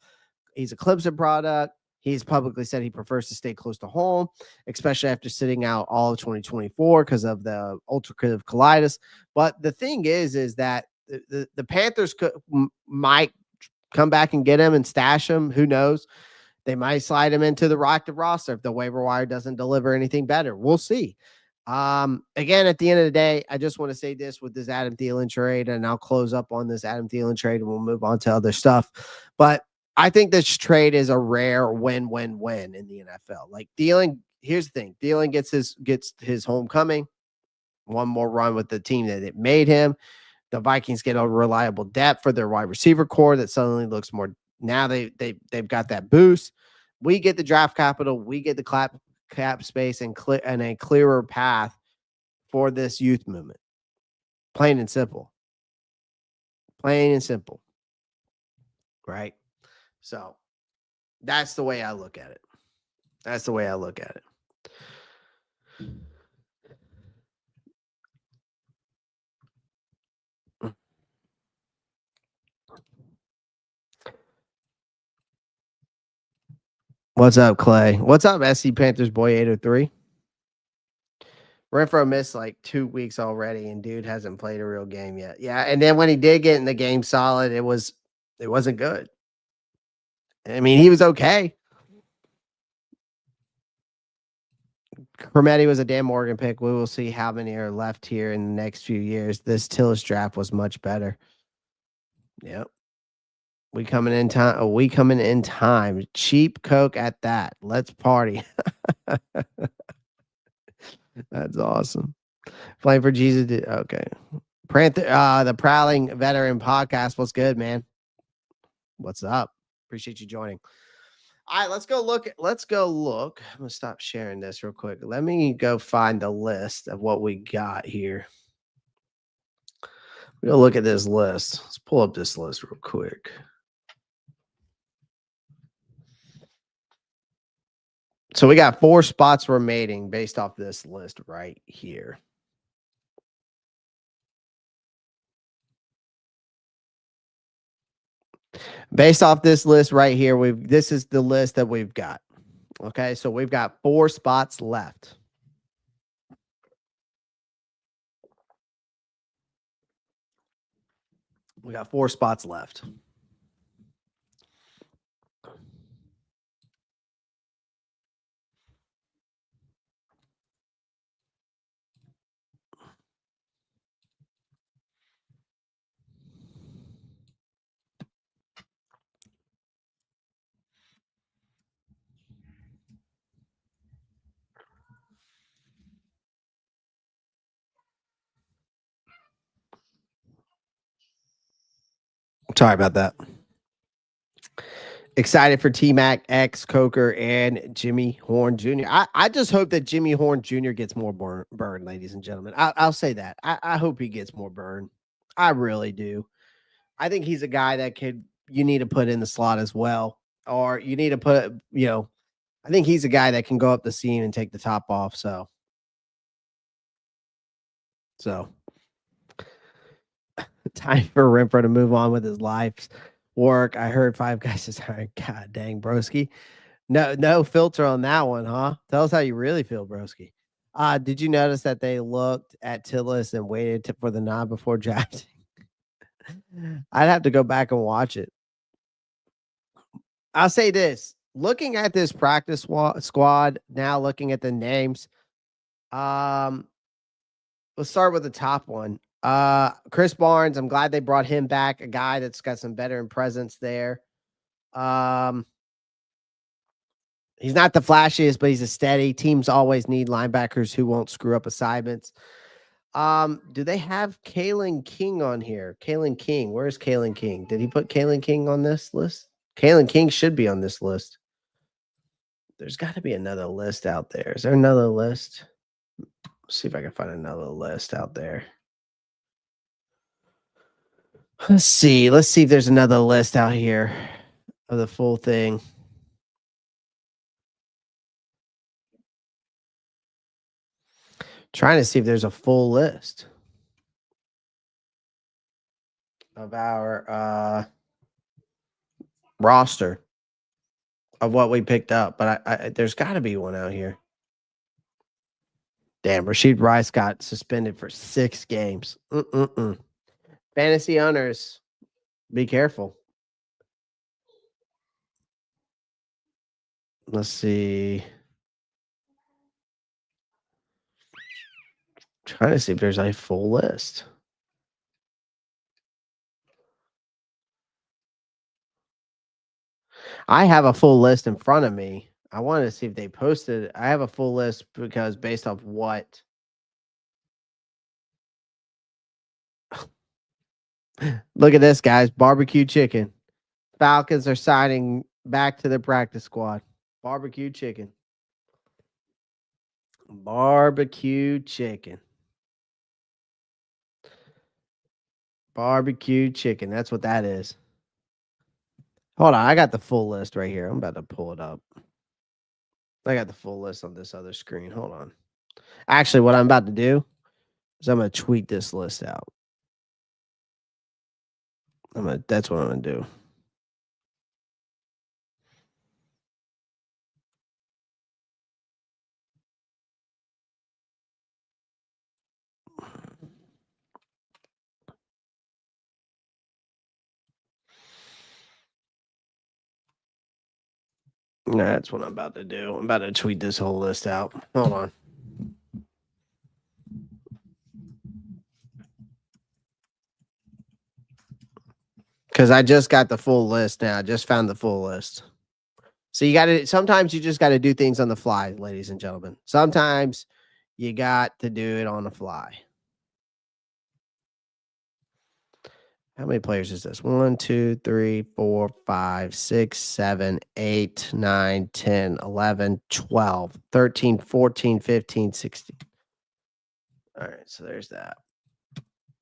He's a Clemson product. He's publicly said he prefers to stay close to home, especially after sitting out all of 2024 because of the ulcerative colitis. But the thing is that the Panthers might come back and get him and stash him. Who knows? They might slide him into the active roster if the waiver wire doesn't deliver anything better. We'll see. Again, at the end of the day, I just want to say this with this Adam Thielen trade, and I'll close up on this Adam Thielen trade and we'll move on to other stuff. But I think this trade is a rare win-win-win in the NFL. Like Thielen, here's the thing. Thielen gets his homecoming, one more run with the team that it made him. The Vikings get a reliable depth for their wide receiver core that suddenly looks more. Now they've got that boost. We get the draft capital. We get the cap space and a clearer path for this youth movement. Plain and simple. Plain and simple. Right? So that's the way I look at it. That's the way I look at it. What's up, Clay? What's up, SC Panthers boy 803? Renfrow missed like 2 weeks already, and dude hasn't played a real game yet. Yeah, and then when he did get in the game solid, it wasn't good. I mean, he was okay. Crometti was a Dan Morgan pick. We will see how many are left here in the next few years. This Tillis draft was much better. Yep. We coming in time. Cheap Coke at that. Let's party. That's awesome. Playing for Jesus. Okay. The Prowling Veteran Podcast. What's good, man? What's up? Appreciate you joining. All right, let's go look. I'm gonna stop sharing this real quick. Let me go find the list of what we got here. We'll look at this list. Let's pull up this list real quick. So we got 4 spots remaining based off this list right here. Based off this list right here, this is the list that we've got. Okay, so we've got 4 spots left. We got 4 spots left. Sorry about that. Excited for T-Mac, X, Coker, and Jimmy Horn Jr. I just hope that Jimmy Horn Jr. gets more burn, ladies and gentlemen. I'll say that. I hope he gets more burn. I really do. I think he's a guy that you need to put in the slot as well. Or you need to put, I think he's a guy that can go up the seam and take the top off. So time for Renfrow to move on with his life's work. I heard 5 guys is hiring. God dang, broski. No filter on that one, huh? Tell us how you really feel, broski. Did you notice that they looked at Tillis and waited for the nod before drafting? I'd have to go back and watch it. I'll say this. Looking at this practice squad, now looking at the names, let's start with the top one. Chris Barnes, I'm glad they brought him back, a guy that's got some veteran presence there. He's not the flashiest, but he's a steady. Teams always need linebackers who won't screw up assignments. Do they have Kalen King on here? Kalen King. Where's Kalen King? Did he put Kalen King on this list? Kalen King should be on this list. There's got to be another list out there. Is there another list? Let's see if I can find another list out there. Let's see. Let's see if there's another list out here of the full thing. Trying to see if there's a full list of our roster of what we picked up, but I there's got to be one out here. Damn, Rashid Rice got suspended for 6 games. Fantasy owners, be careful. Let's see. Trying to see if there's a full list. I have a full list in front of me. I wanted to see if they posted it. I have a full list because based off what Look at this, guys. Barbecue chicken. Falcons are signing back to their practice squad. Barbecue chicken. Barbecue chicken. Barbecue chicken. That's what that is. Hold on. I got the full list right here. I'm about to pull it up. I got the full list on this other screen. Hold on. Actually, what I'm about to do is I'm going to tweet this list out. That's what I'm going to do. That's what I'm about to do. I'm about to tweet this whole list out. Hold on. Because I just got the full list now. I just found the full list. So sometimes you just got to do things on the fly, ladies and gentlemen. Sometimes you got to do it on the fly. How many players is this? 1, 2, 3, 4, 5, 6, 7, 8, 9, 10, 11, 12, 13, 14, 15, 16. All right, so there's that.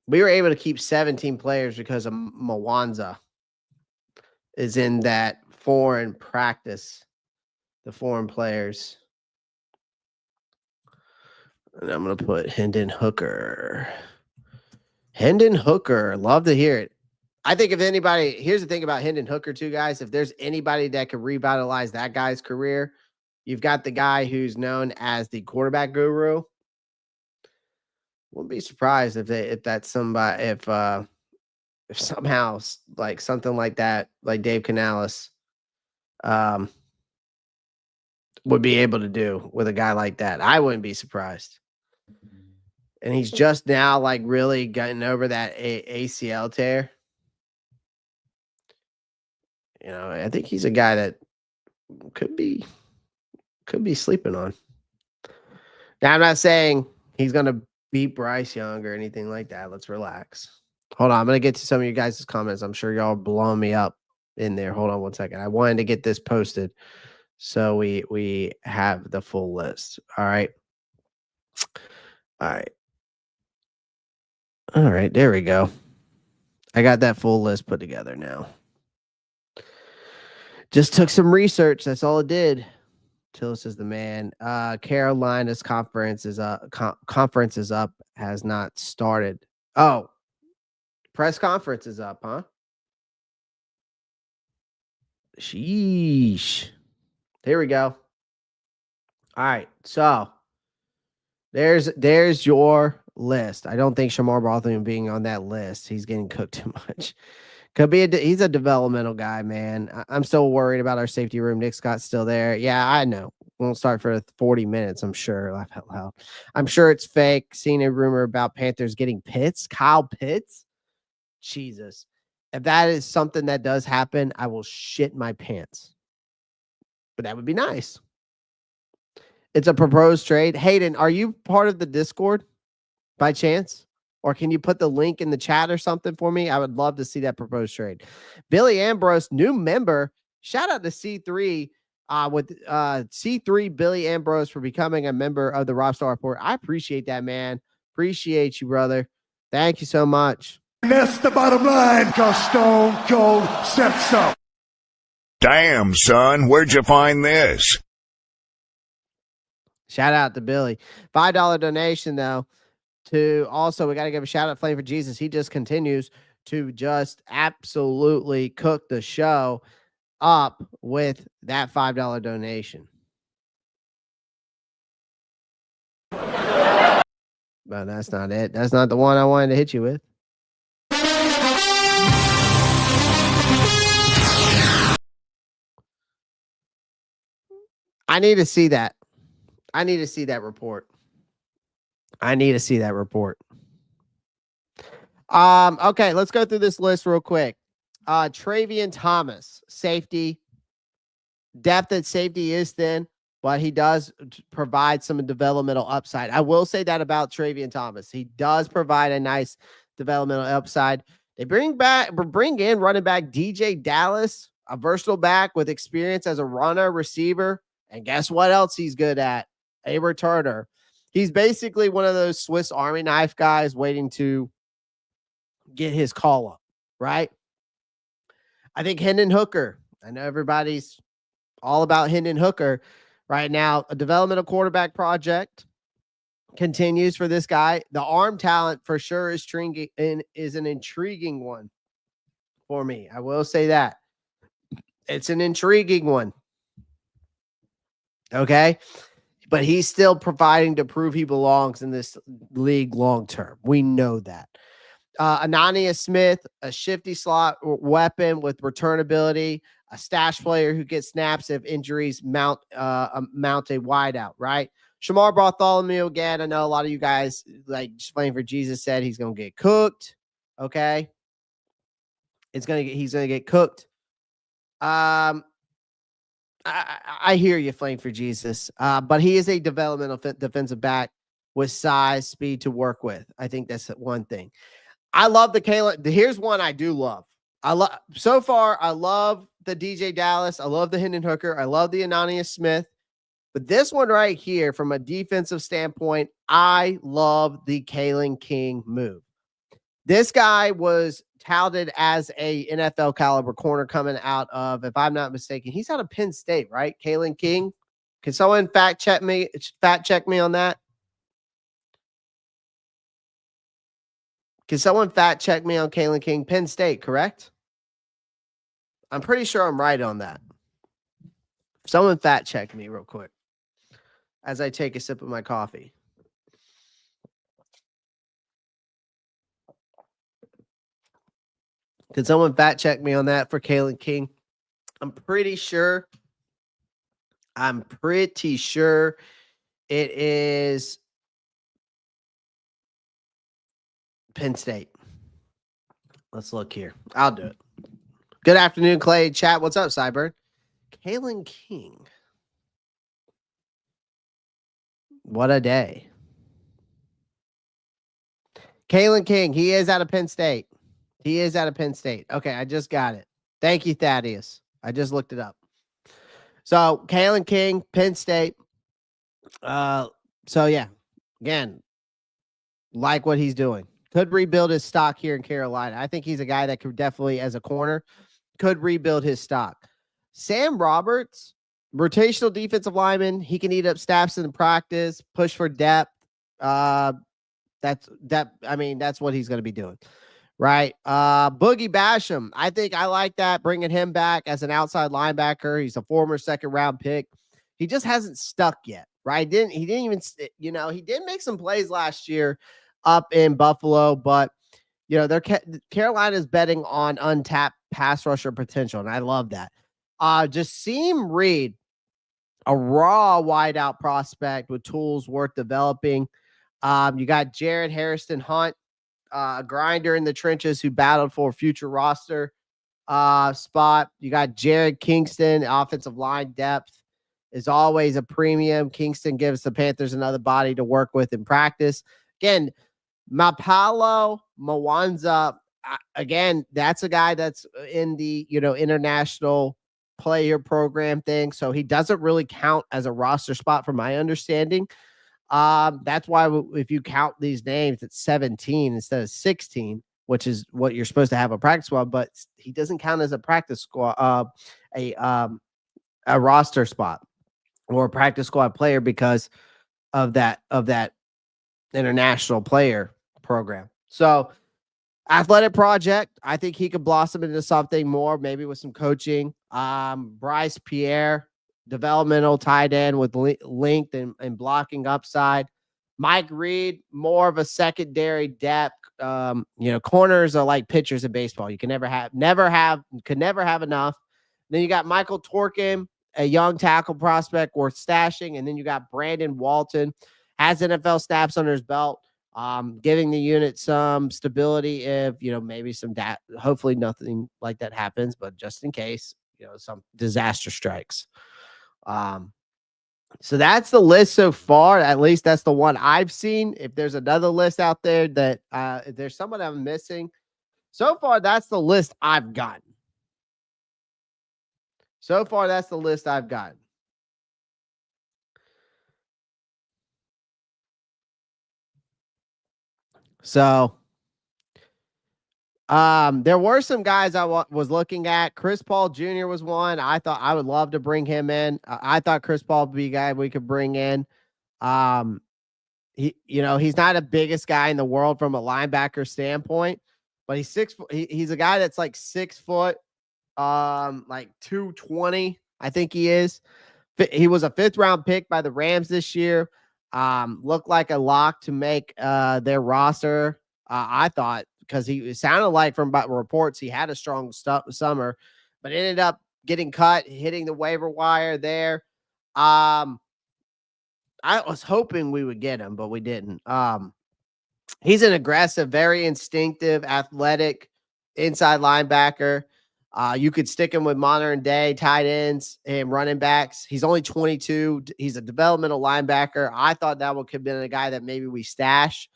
We were able to keep 17 players because of Mwanza is in that foreign practice, the foreign players. And I'm going to put Hendon Hooker. Hendon Hooker. Love to hear it. I think if anybody, here's the thing about Hendon Hooker too, guys. If there's anybody that could revitalize that guy's career, you've got the guy who's known as the quarterback guru. Wouldn't be surprised if that's somebody, if somehow like something like that, like Dave Canales, would be able to do with a guy like that. I wouldn't be surprised. And he's just now like really getting over that ACL tear. You know, I think he's a guy that could be sleeping on. Now, I'm not saying he's going to beat Bryce Young or anything like that. Let's relax. Hold on. I'm going to get to some of you guys' comments. I'm sure y'all blowing me up in there. Hold on one second. I wanted to get this posted so we have the full list. All right. All right. All right. There we go. I got that full list put together now. Just took some research. That's all it did. Tillis is the man. Carolina's conference is up. Conference is up. Has not started. Oh, press conference is up, huh? Sheesh. Here we go. All right. So there's your list. I don't think Shamar Rothman being on that list. He's getting cooked too much. Could be he's a developmental guy, man. I'm still worried about our safety room. Nick Scott's still there. Yeah, I know. Won't start for 40 minutes, I'm sure. Laugh out loud. I'm sure it's fake. Seen a rumor about Panthers getting Pitts. Kyle Pitts? Jesus. If that is something that does happen, I will shit my pants. But that would be nice. It's a proposed trade. Hayden, are you part of the Discord by chance? Or can you put the link in the chat or something for me? I would love to see that proposed trade. Billy Ambrose, new member. Shout out to C3 with C3 Billy Ambrose for becoming a member of the Robstar Report. I appreciate that, man. Appreciate you, brother. Thank you so much. And that's the bottom line, because Stone Cold said so. Damn, son, where'd you find this? Shout out to Billy. $5 donation, though. To also, we got to give a shout out Flame for Jesus. He just continues to just absolutely cook the show up with that $5 donation. But that's not it. That's not the one I wanted to hit you with. I need to see that. I need to see that report. Okay, let's go through this list real quick. Tre'von Thomas, safety. Depth at safety is thin, but he does provide some developmental upside. I will say that about Tre'von Thomas. He does provide a nice developmental upside. They bring in running back DJ Dallas, a versatile back with experience as a runner, receiver, and guess what else he's good at? A returner. He's basically one of those Swiss Army knife guys waiting to get his call up, right? I think Hendon Hooker. I know everybody's all about Hendon Hooker right now. A developmental quarterback project continues for this guy. The arm talent for sure is an intriguing one for me. I will say that. It's an intriguing one. Okay. But he's still providing to prove he belongs in this league long term. We know that. Anania Smith, a shifty slot weapon with return ability, a stash player who gets snaps if injuries mount a wideout, right? Shamar Bartholomew, again, I know a lot of you guys, like Playing for Jesus said, he's going to get cooked, okay? He's going to get cooked. I hear you, Playing for Jesus, but he is a developmental defensive back with size, speed to work with. I think that's one thing. I love the Kalen. Here's one I do love. I love the DJ Dallas. I love the Hendon Hooker. I love the Anania Smith. But this one right here, from a defensive standpoint, I love the Kalen King move. This guy was touted as a NFL caliber corner coming out of, if I'm not mistaken, he's out of Penn State, right? Kalen King. Can someone fact check me on that? Can someone fact check me on Kalen King? Penn State, correct? I'm pretty sure I'm right on that. Someone fact check me real quick as I take a sip of my coffee. Can someone fact check me on that for Kalen King? I'm pretty sure it is Penn State. Let's look here. I'll do it. Good afternoon, Clay. Chat, what's up, Cyber? Kalen King. What a day. Kalen King, he is out of Penn State. Okay, I just got it. Thank you, Thaddeus. I just looked it up. So, Kalen King, Penn State. So, yeah. Again, like what he's doing. Could rebuild his stock here in Carolina. I think he's a guy that could definitely, as a corner, could rebuild his stock. Sam Roberts, rotational defensive lineman. He can eat up snaps in practice, push for depth. That's what he's going to be doing. Right. Boogie Basham. I think I like that, bringing him back as an outside linebacker. He's a former second-round pick. He just hasn't stuck yet, right? He did make some plays last year up in Buffalo, but Carolina's betting on untapped pass rusher potential, and I love that. Jaseem Reed, a raw wideout prospect with tools worth developing. You got Jared Harrison Hunt, a grinder in the trenches who battled for a future roster spot. You got Jared Kingston, offensive line depth is always a premium. Kingston gives the Panthers another body to work with in practice. Again, Mapalo Mwanza, again, that's a guy that's in the international player program thing, so he doesn't really count as a roster spot from my understanding. That's why if you count these names, it's 17 instead of 16, which is what you're supposed to have a practice squad, but he doesn't count as a practice squad, a roster spot or a practice squad player because of that international player program. So athletic project, I think he could blossom into something more, maybe with some coaching. Bryce Pierre, developmental tight end with length and blocking upside. Mike Reed, more of a secondary depth. Corners are like pitchers in baseball. You can never have enough. Then you got Michael Torkin, a young tackle prospect worth stashing. And then you got Brandon Walton, has NFL snaps under his belt, giving the unit some stability if, maybe hopefully nothing like that happens, but just in case, some disaster strikes. So that's the list so far. At least that's the one I've seen. If there's another list out there that if there's someone I'm missing, So far, that's the list I've gotten. So far, that's the list I've gotten. So, there were some guys I was looking at. Chris Paul Jr. was one. I thought I would love to bring him in. I thought Chris Paul would be a guy we could bring in. He's not the biggest guy in the world from a linebacker standpoint, but he's he's a guy that's like 6 foot, like 220. I think he is. He was a 5th round pick by the Rams this year. Looked like a lock to make their roster. I thought, because it sounded like from reports he had a strong summer, but ended up getting cut, hitting the waiver wire there. I was hoping we would get him, but we didn't. He's an aggressive, very instinctive, athletic inside linebacker. You could stick him with modern day tight ends and running backs. He's only 22. He's a developmental linebacker. I thought that would have been a guy that maybe we stash,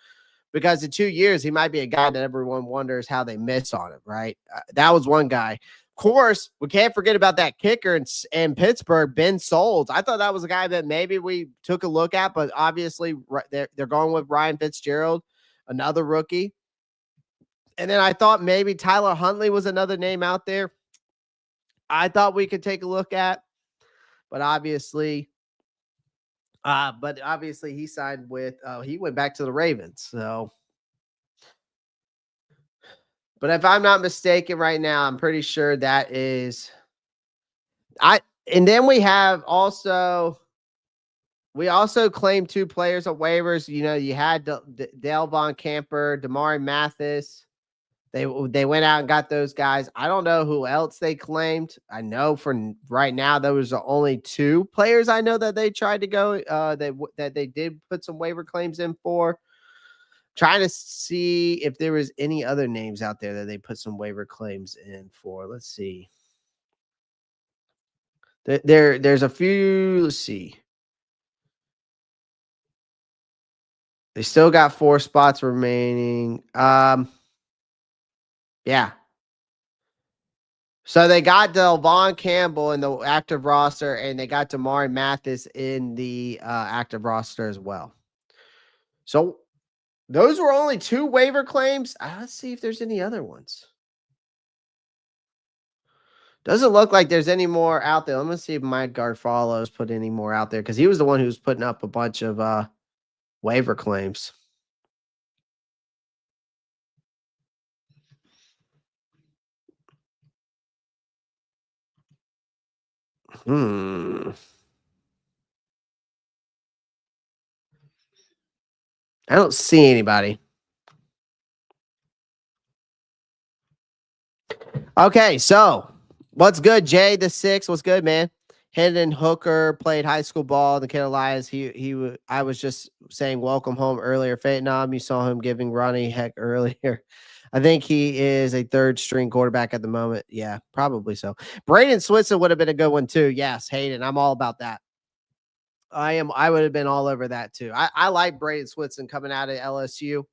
because in 2 years, he might be a guy that everyone wonders how they miss on him, right? That was one guy. Of course, we can't forget about that kicker in Pittsburgh, Ben Solds. I thought that was a guy that maybe we took a look at, but obviously they're going with Ryan Fitzgerald, another rookie. And then I thought maybe Tyler Huntley was another name out there I thought we could take a look at, but obviously he signed with he went back to the Ravens. So, but if I'm not mistaken right now, I'm pretty sure that is and then we also claimed 2 players on waivers. You had Delvon Camper, Damari Mathis. They went out and got those guys. I don't know who else they claimed. I know for right now those are only 2 players I know that they tried to go that they did put some waiver claims in for. Trying to see if there was any other names out there that they put some waiver claims in for. Let's see. There's a few. Let's see. They still got 4 spots remaining. Yeah. So they got Delvon Campbell in the active roster, and they got Damari Mathis in the active roster as well. So those were only 2 waiver claims. Let's see if there's any other ones. Doesn't look like there's any more out there. Let me see if Mike Garfalo's put any more out there, because he was the one who was putting up a bunch of waiver claims. I don't see anybody. Okay, so what's good, Jay the 6? What's good, man? Hendon Hooker played high school ball in the Carolinas. I was just saying welcome home earlier. Vietnam, you saw him giving Ronnie heck earlier. I think he is a 3rd string quarterback at the moment. Yeah, probably so. Braden Switzer would have been a good one too. Yes, Hayden, I'm all about that. I would have been all over that too. I like Braden Switzer coming out of LSU.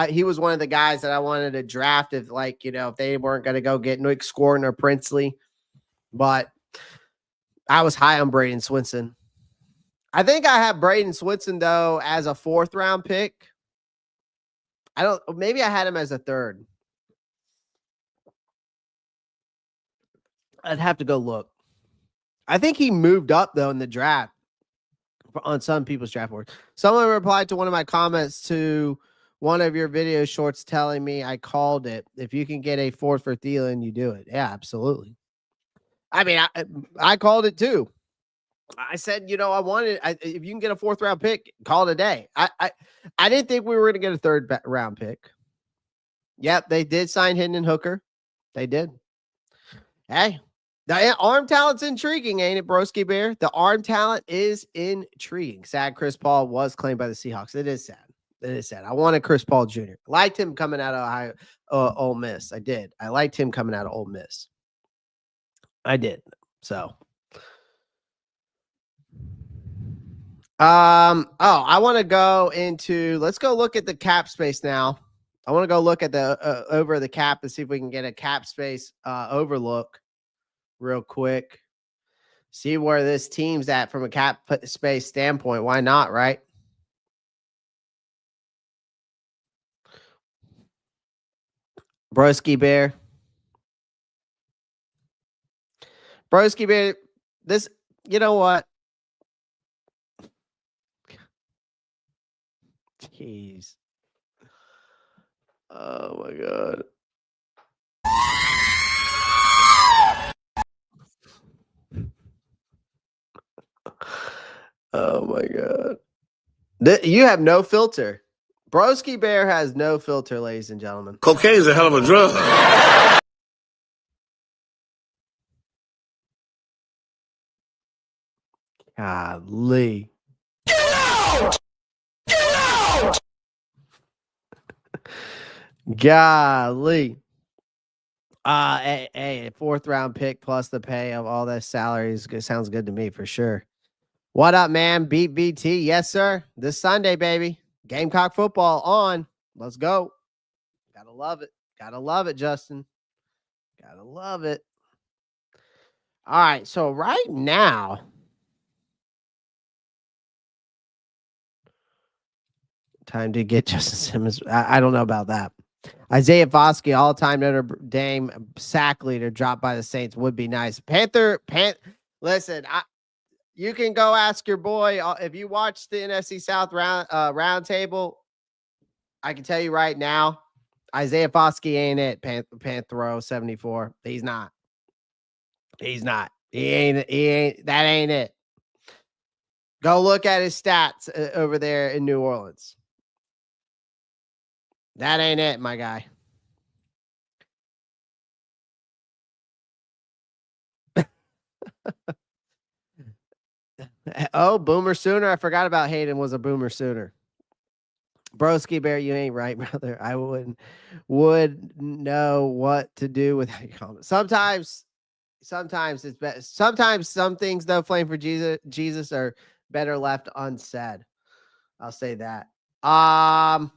He was one of the guys that I wanted to draft if they weren't going to go get Nick Scourton or Princely, but I was high on Braden Swinson. I think I have Braden Swinson though as a 4th round pick. Maybe I had him as a 3rd. I'd have to go look. I think he moved up though in the draft on some people's draft boards. Someone replied to one of my comments to one of your video shorts telling me I called it. If you can get a 4th for Thielen, you do it. Yeah, absolutely. I mean, I called it too. I said, if you can get a 4th round pick, call it a day. I didn't think we were going to get a 3rd round pick. Yep, they did sign Hendon Hooker. They did. Hey, the arm talent's intriguing, ain't it, Broski Bear? The arm talent is intriguing. Sad Chris Paul was claimed by the Seahawks. It is sad. It is sad. I wanted Chris Paul Jr. Liked him coming out of Ole Miss. I did. I liked him coming out of Ole Miss. I did. So, I want to go let's go look at the cap space now. I want to go look at the over the cap and see if we can get a cap space overlook real quick. See where this team's at from a cap space standpoint. Why not, right? Broski Bear. Broski Bear, this, you know what? Jeez. Oh, my God. Oh, my God. You have no filter. Broski Bear has no filter, ladies and gentlemen. Cocaine is a hell of a drug. Golly. Get out! Get out! Golly. A fourth round pick plus the pay of all that salaries sounds good to me for sure. What up, man? Beat VT. Yes, sir. This Sunday, baby. Gamecock football on. Let's go. Gotta love it. Gotta love it, Justin. Gotta love it. All right. So right now, time to get Justin Simmons. I don't know about that. Isaiah Foskey, all-time Notre Dame sack leader, dropped by the Saints would be nice. Listen, you can go ask your boy if you watched the NFC South round table. I can tell you right now, Isaiah Foskey ain't it. Panthro 74. He's not. He's not. He ain't. That ain't it. Go look at his stats over there in New Orleans. That ain't it, my guy. Oh, Boomer Sooner. I forgot about Hayden was a Boomer Sooner. Broski Bear, you ain't right, brother. I would know what to do with that comment. Sometimes it's best. Sometimes some things, though, Flame for Jesus are better left unsaid. I'll say that. All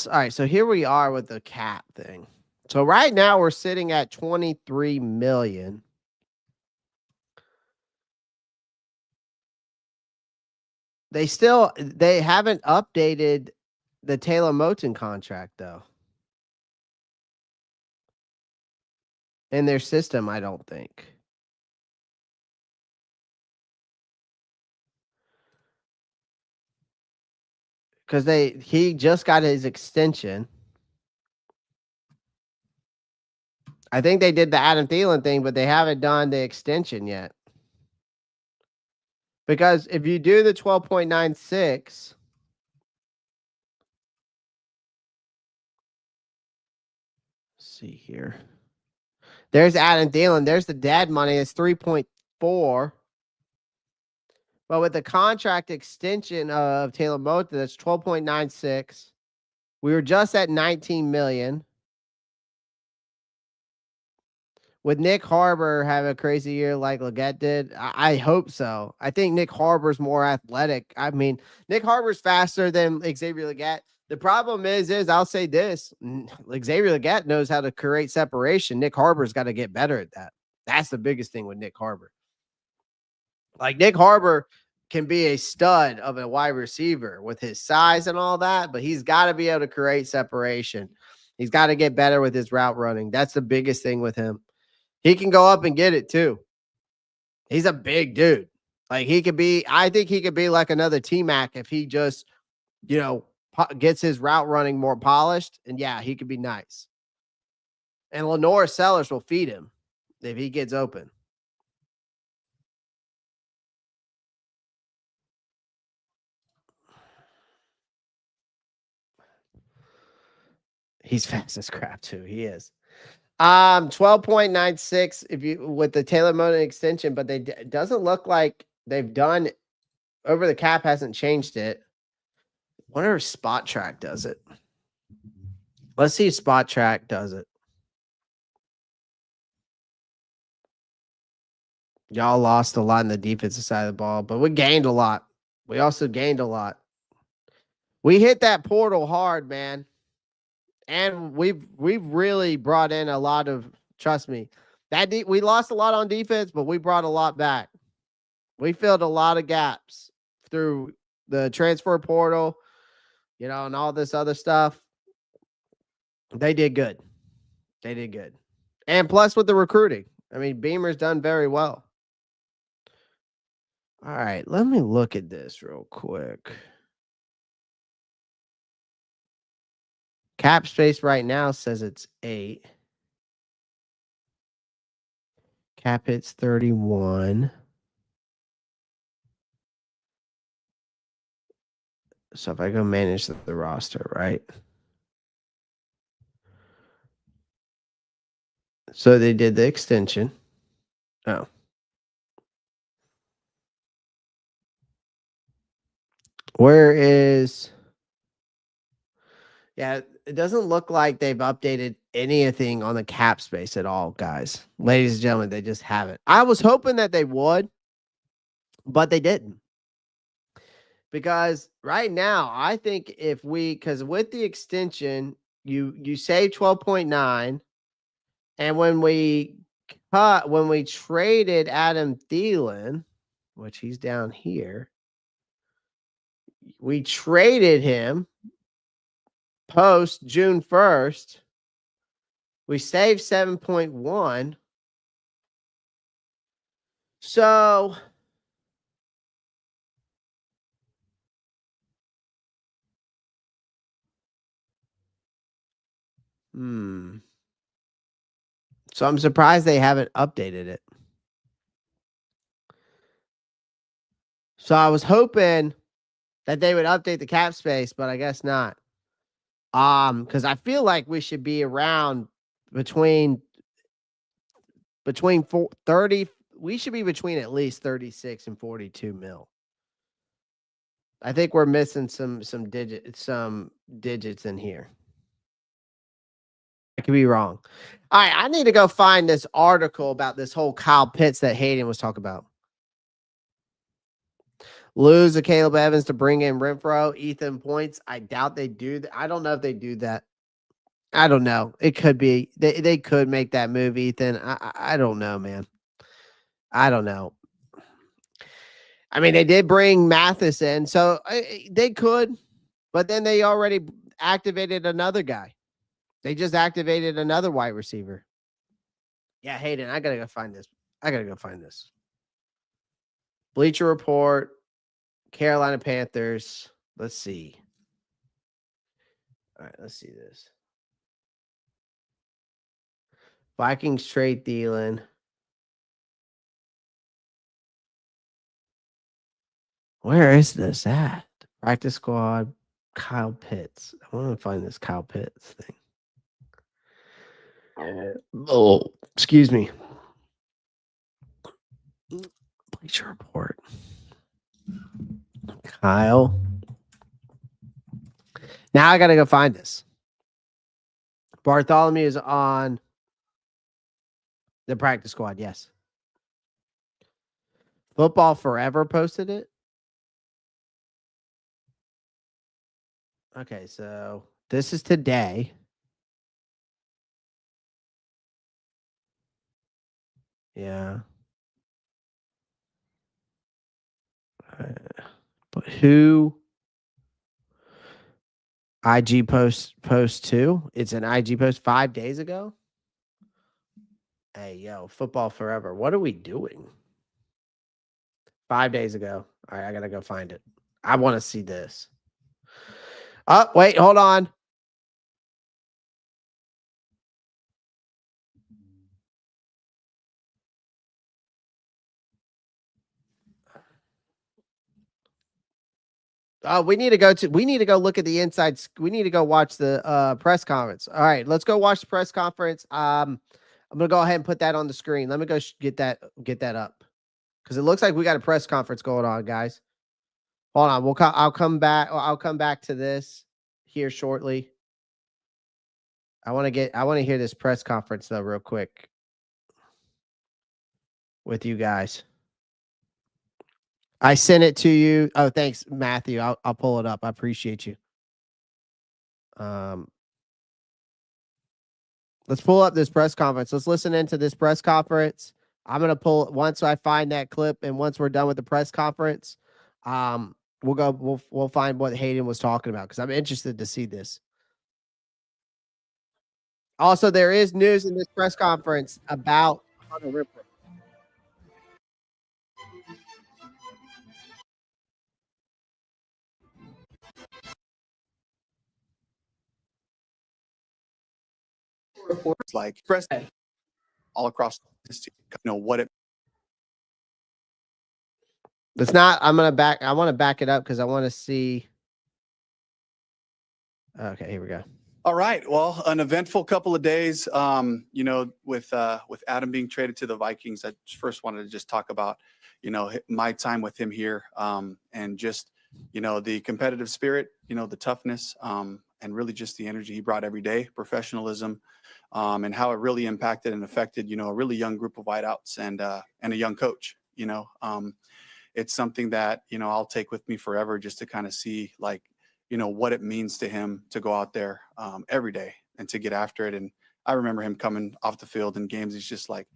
right. So here we are with the cap thing. So right now we're sitting at 23 million. They haven't updated the Taylor Moton contract though. In their system, I don't think. Because he just got his extension. I think they did the Adam Thielen thing, but they haven't done the extension yet. Because if you do the 12.96, see here. There's Adam Thielen. There's the dad money. It's 3.4. But with the contract extension of Taylor Moton, that's 12.96. We were just at 19 million. Would Nick Harbor have a crazy year like Leggett did? I hope so. I think Nick Harbor's more athletic. I mean, Nick Harbor's faster than Xavier Leggett. The problem is I'll say this. Xavier Leggett knows how to create separation. Nick Harbor's got to get better at that. That's the biggest thing with Nick Harbor. Like Nick Harbor can be a stud of a wide receiver with his size and all that, but he's got to be able to create separation. He's got to get better with his route running. That's the biggest thing with him. He can go up and get it too. He's a big dude. Like I think he could be like another T-Mac if he just, gets his route running more polished. And yeah, he could be nice. And Lenore Sellers will feed him if he gets open. He's fast as crap too. He is. 12.96 if you with the Taylor Moton extension, but it doesn't look like they've done over the cap hasn't changed it. Wonder if Spot Track does it. Let's see if Spot Track does it. Y'all lost a lot in the defensive side of the ball, but we gained a lot. We also gained a lot. We hit that portal hard, man. And we've really brought in a lot of, trust me, we lost a lot on defense, but we brought a lot back. We filled a lot of gaps through the transfer portal, and all this other stuff. They did good. They did good. And plus with the recruiting. I mean, Beamer's done very well. All right, let me look at this real quick. Cap space right now says it's 8. Cap hits 31. So if I go manage the roster, right? So they did the extension. Oh. Where is... Yeah, it doesn't look like they've updated anything on the cap space at all, guys. Ladies and gentlemen, they just haven't. I was hoping that they would, but they didn't. Because right now, I think because with the extension, you save 12.9, and when we traded Adam Thielen, which he's down here, we traded him post June 1st. We saved 7.1. So So I'm surprised they haven't updated it. So I was hoping that they would update the cap space, but I guess not. Because I feel like we should be around between 30. We should be between at least 36 and 42 mil. I think we're missing some digits in here. I could be wrong. All right, I need to go find this article about this whole Kyle Pitts that Hayden was talking about. Lose a Caleb Evans to bring in Renfrow, Ethan points. I doubt they do that. I don't know if they do that. I don't know. It could be. They could make that move, Ethan. I don't know, man. I don't know. I mean, they did bring Mathis in, so they could, but then they already activated another guy. They just activated another wide receiver. Yeah, Hayden, I gotta go find this. Bleacher Report, Carolina Panthers. Let's see. All right, let's see this. Vikings trade Thielen. Where is this at? Practice squad, Kyle Pitts. I want to find this Kyle Pitts thing. Oh, excuse me. Bleacher Report. Kyle. Now I got to go find this. Bartholomew is on the practice squad, yes. Football Forever posted it. Okay, so this is today. Yeah. But who IG post to? It's an IG post 5 days ago. Hey, yo, Football Forever. What are we doing? 5 days ago. All right, I gotta go find it. I want to see this. Oh, wait, hold on. We need to go look at the inside. We need to go watch the press conference. All right, let's go watch the press conference. I'm gonna go ahead and put that on the screen. Let me go get that up, because it looks like we got a press conference going on, guys. Hold on, I'll come back. I'll come back to this here shortly. I want to hear this press conference though, real quick. with you guys. I sent it to you. Oh, thanks, Matthew. I'll pull it up. I appreciate you. Let's pull up this press conference. Let's listen into this press conference. I'm gonna pull once I find that clip, and once we're done with the press conference, we'll find what Hayden was talking about because I'm interested to see this. Also, there is news in this press conference about Hunter Renfrow. Reports like express all across this team, what it. It's not. I want to back it up because I want to see. Okay, here we go. All right. Well, an eventful couple of days. With Adam being traded to the Vikings, I first wanted to just talk about, my time with him here, and just, the competitive spirit, the toughness, and really just the energy he brought every day, professionalism, and how it really impacted and affected, a really young group of wideouts and a young coach. It's something that, I'll take with me forever just to kind of see what it means to him to go out there every day and to get after it. And I remember him coming off the field in games. He's just like,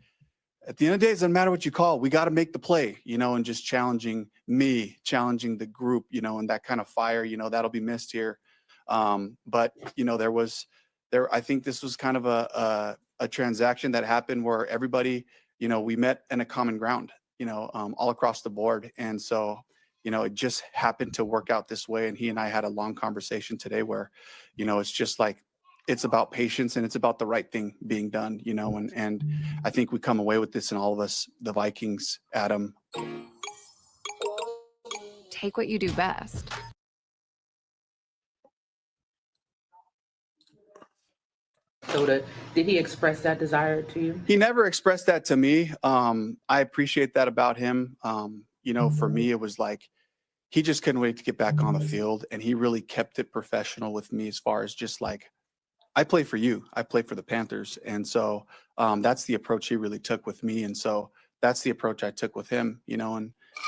at the end of the day, it doesn't matter what you call, we got to make the play, and just challenging me, challenging the group, and that kind of fire, that'll be missed here. But, I think this was kind of a transaction that happened where everybody, we met in a common ground, all across the board. And so, it just happened to work out this way. And he and I had a long conversation today where, it's just like, it's about patience and it's about the right thing being done, and I think we come away with this in all of us, the Vikings, Adam. Take what you do best. Did he express that desire to you? He never expressed that to me. I appreciate that about him. For me, it was like, he just couldn't wait to get back on the field. And he really kept it professional with me as far as just like, I play for you. I play for the Panthers. And so that's the approach he really took with me. And so that's the approach I took with him,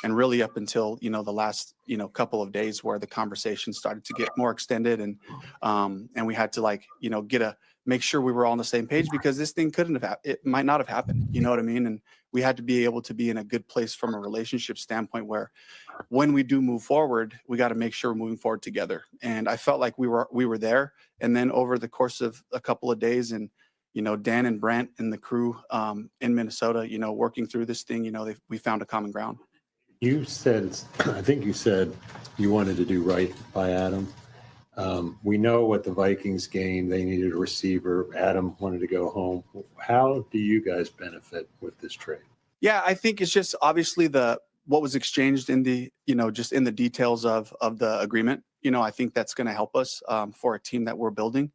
and really up until, the last, couple of days where the conversation started to get more extended and we had to make sure we were all on the same page because this thing it might not have happened. You know what I mean? And we had to be able to be in a good place from a relationship standpoint where when we do move forward, we got to make sure we're moving forward together. And I felt like we were there. And then over the course of a couple of days and, Dan and Brent and the crew in Minnesota, working through this thing, we found a common ground. I think you said you wanted to do right by Adam. We know what the Vikings gained. They needed a receiver. Adam wanted to go home. How do you guys benefit with this trade? Yeah, I think it's just obviously what was exchanged in the, just in the details of the agreement. I think that's going to help us for a team that we're building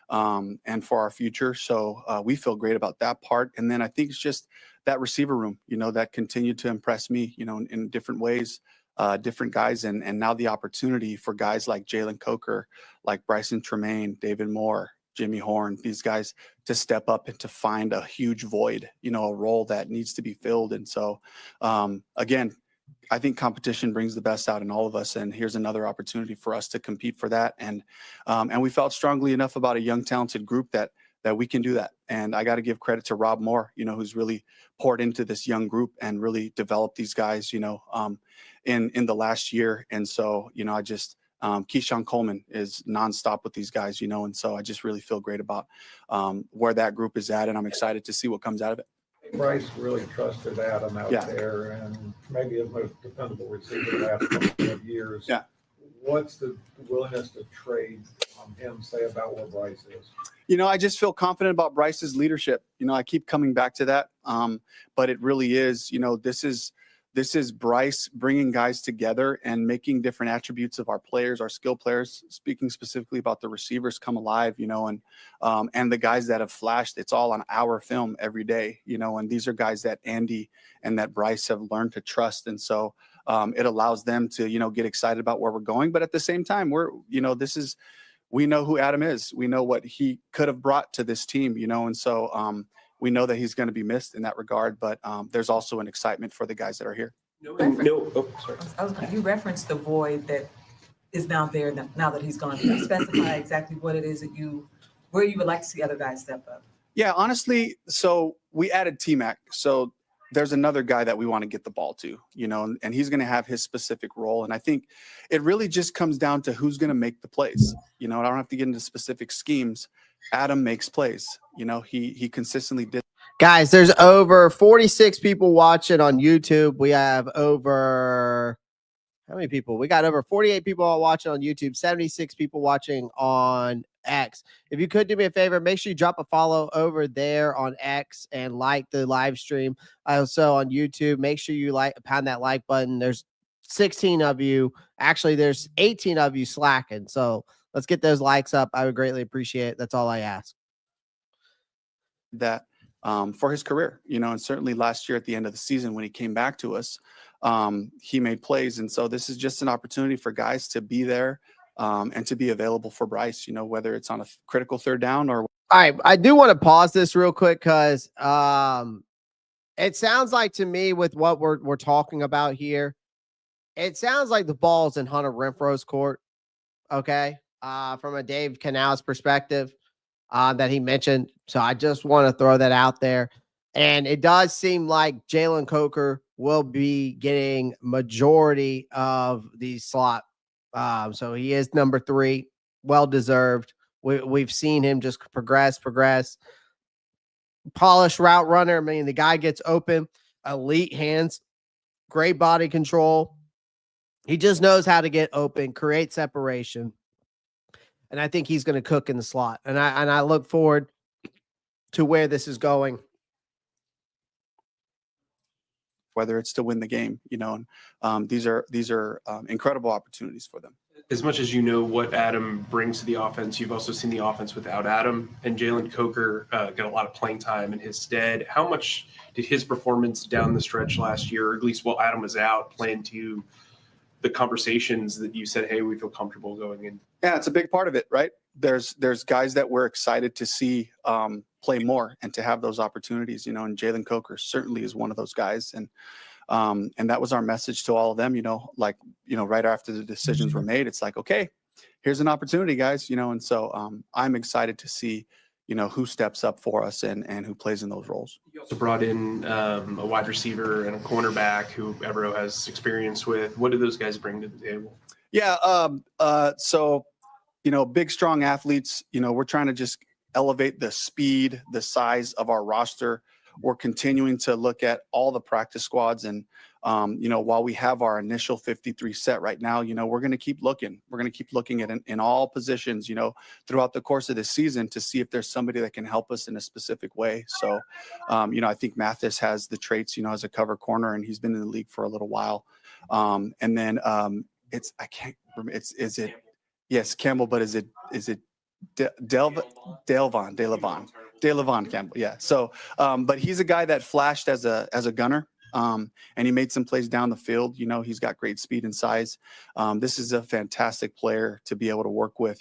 and for our future. So we feel great about that part. And then I think it's just that receiver room, that continued to impress me, in different ways. Different guys, and now the opportunity for guys like Jalen Coker, like Bryson Tremaine, David Moore, Jimmy Horn, these guys to step up and to find a huge void, a role that needs to be filled. And so, again, I think competition brings the best out in all of us, and here's another opportunity for us to compete for that. And we felt strongly enough about a young, talented group that we can do that. And I got to give credit to Rob Moore, who's really poured into this young group and really developed these guys, in the last year. And so, I just, Keyshawn Coleman is nonstop with these guys, and so I just really feel great about where that group is at. And I'm excited to see what comes out of it. Bryce really trusted Adam out there, and maybe his most dependable receiver the last couple of years. Yeah. What's the willingness to trade him say about where Bryce is? I just feel confident about Bryce's leadership. I keep coming back to that, but it really is, this is Bryce bringing guys together and making different attributes of our players, our skill players, speaking specifically about the receivers come alive, and the guys that have flashed, it's all on our film every day, and these are guys that Andy and that Bryce have learned to trust. And so it allows them to, get excited about where we're going. But at the same time, we know who Adam is. We know what he could have brought to this team, and so we know that he's going to be missed in that regard, but there's also an excitement for the guys that are here. You referenced the void that is now there now that he's gone. Can you specify exactly what it is that where you would like to see other guys step up? Yeah, honestly, so we added T-Mac. So there's another guy that we want to get the ball to, and he's going to have his specific role. And I think it really just comes down to who's going to make the plays. I don't have to get into specific schemes. Adam makes plays. He consistently did. Guys, there's over 46 people watching on YouTube. We have over how many people? We got over 48 people watching on YouTube, 76 people watching on X. If you could do me a favor, make sure you drop a follow over there on X and like the live stream. Also on YouTube, make sure you pound that like button. There's 16 of you. Actually, there's 18 of you slacking. So let's get those likes up. I would greatly appreciate it. That's all I ask. That for his career, and certainly last year at the end of the season when he came back to us, he made plays. And so this is just an opportunity for guys to be there and to be available for Bryce, whether it's on a critical third down or. All right. I do want to pause this real quick because it sounds like to me with what we're talking about here, it sounds like the ball's in Hunter Renfrow's court. Okay. From a Dave Canales perspective that he mentioned. So I just want to throw that out there. And it does seem like Jalen Coker will be getting majority of the slot. So he is number 3, well-deserved. We've seen him just progress, polished route runner. I mean, the guy gets open, elite hands, great body control. He just knows how to get open, create separation. And I think he's going to cook in the slot. And I look forward to where this is going. Whether it's to win the game, and these are incredible opportunities for them. As much as what Adam brings to the offense, you've also seen the offense without Adam, and Jalen Coker got a lot of playing time in his stead. How much did his performance down the stretch last year, or at least while Adam was out, play into the conversations that you said, hey, we feel comfortable going in? Yeah, it's a big part of it, right? There's guys that we're excited to see play more and to have those opportunities, and Jalen Coker certainly is one of those guys. And that was our message to all of them, right after the decisions were made, it's like, okay, here's an opportunity, guys, and so I'm excited to see, who steps up for us and who plays in those roles. You also brought in a wide receiver and a cornerback who Evero has experience with. What do those guys bring to the table? Yeah. So, big, strong athletes, we're trying to just elevate the speed, the size of our roster. We're continuing to look at all the practice squads. And, while we have our initial 53 set right now, we're going to keep looking. We're going to keep looking at in all positions, throughout the course of the season to see if there's somebody that can help us in a specific way. So, I think Mathis has the traits, as a cover corner, and he's been in the league for a little while. And then I can't remember. Yes, Campbell, but is it Delevon Campbell? Yeah. So, but he's a guy that flashed as a gunner, and he made some plays down the field. He's got great speed and size. This is a fantastic player to be able to work with.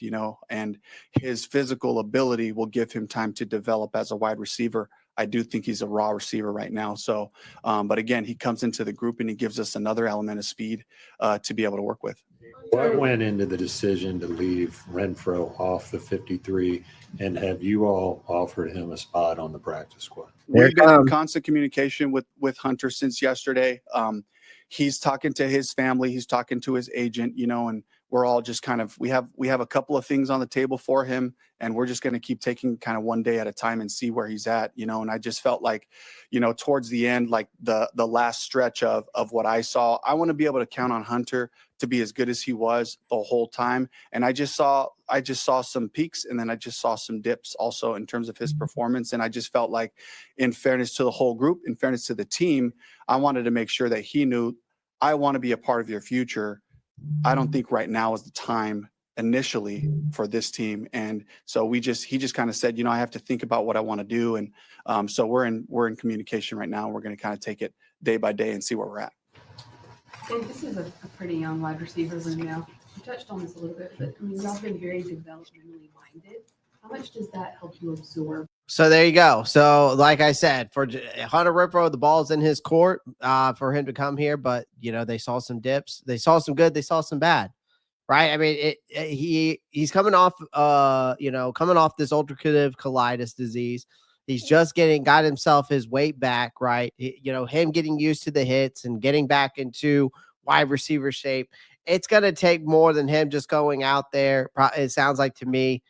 And his physical ability will give him time to develop as a wide receiver. I do think he's a raw receiver right now. So, but again, he comes into the group and he gives us another element of speed to be able to work with. What went into the decision to leave Renfrow off the 53, and have you all offered him a spot on the practice squad? We've been in constant communication with Hunter since yesterday. He's talking to his family. He's talking to his agent, and we're all just kind of, we have a couple of things on the table for him, and we're just going to keep taking kind of one day at a time and see where he's at, and I just felt like, towards the end, like the last stretch of what I saw, I want to be able to count on Hunter to be as good as he was the whole time. And I just saw some peaks, and then I just saw some dips also in terms of his performance. And I just felt like, in fairness to the whole group, in fairness to the team, I wanted to make sure that he knew, I want to be a part of your future. I don't think right now is the time initially for this team. And so he just kind of said, I have to think about what I want to do. And so we're in communication right now. We're going to kind of take it day by day and see where we're at. And this is a pretty young wide receiver room now. You touched on this a little bit, but y'all have been very developmentally minded. How much does that help you absorb? So there you go. So like I said, for Hunter Renfrow, the ball's in his court for him to come here. But, they saw some dips. They saw some good. They saw some bad. Right. I mean, he's coming off, coming off this ulcerative colitis disease. He's just got himself his weight back. Right. Him getting used to the hits and getting back into wide receiver shape. It's going to take more than him just going out there. It sounds like to me.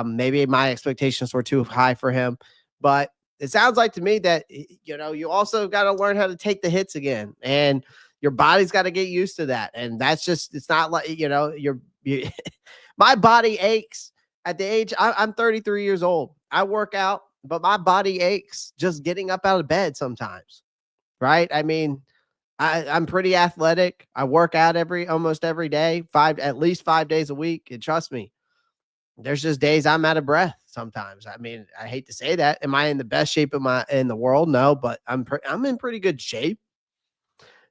Maybe my expectations were too high for him, but it sounds like to me that, you also got to learn how to take the hits again, and your body's got to get used to that. And that's just, it's not like, my body aches at the age, I'm 33 years old. I work out, but my body aches just getting up out of bed sometimes. Right. I mean, I'm pretty athletic. I work out almost every day, at least 5 days a week. And trust me, there's just days I'm out of breath sometimes. I mean, I hate to say that. Am I in the best shape in the world? No, but I'm in pretty good shape.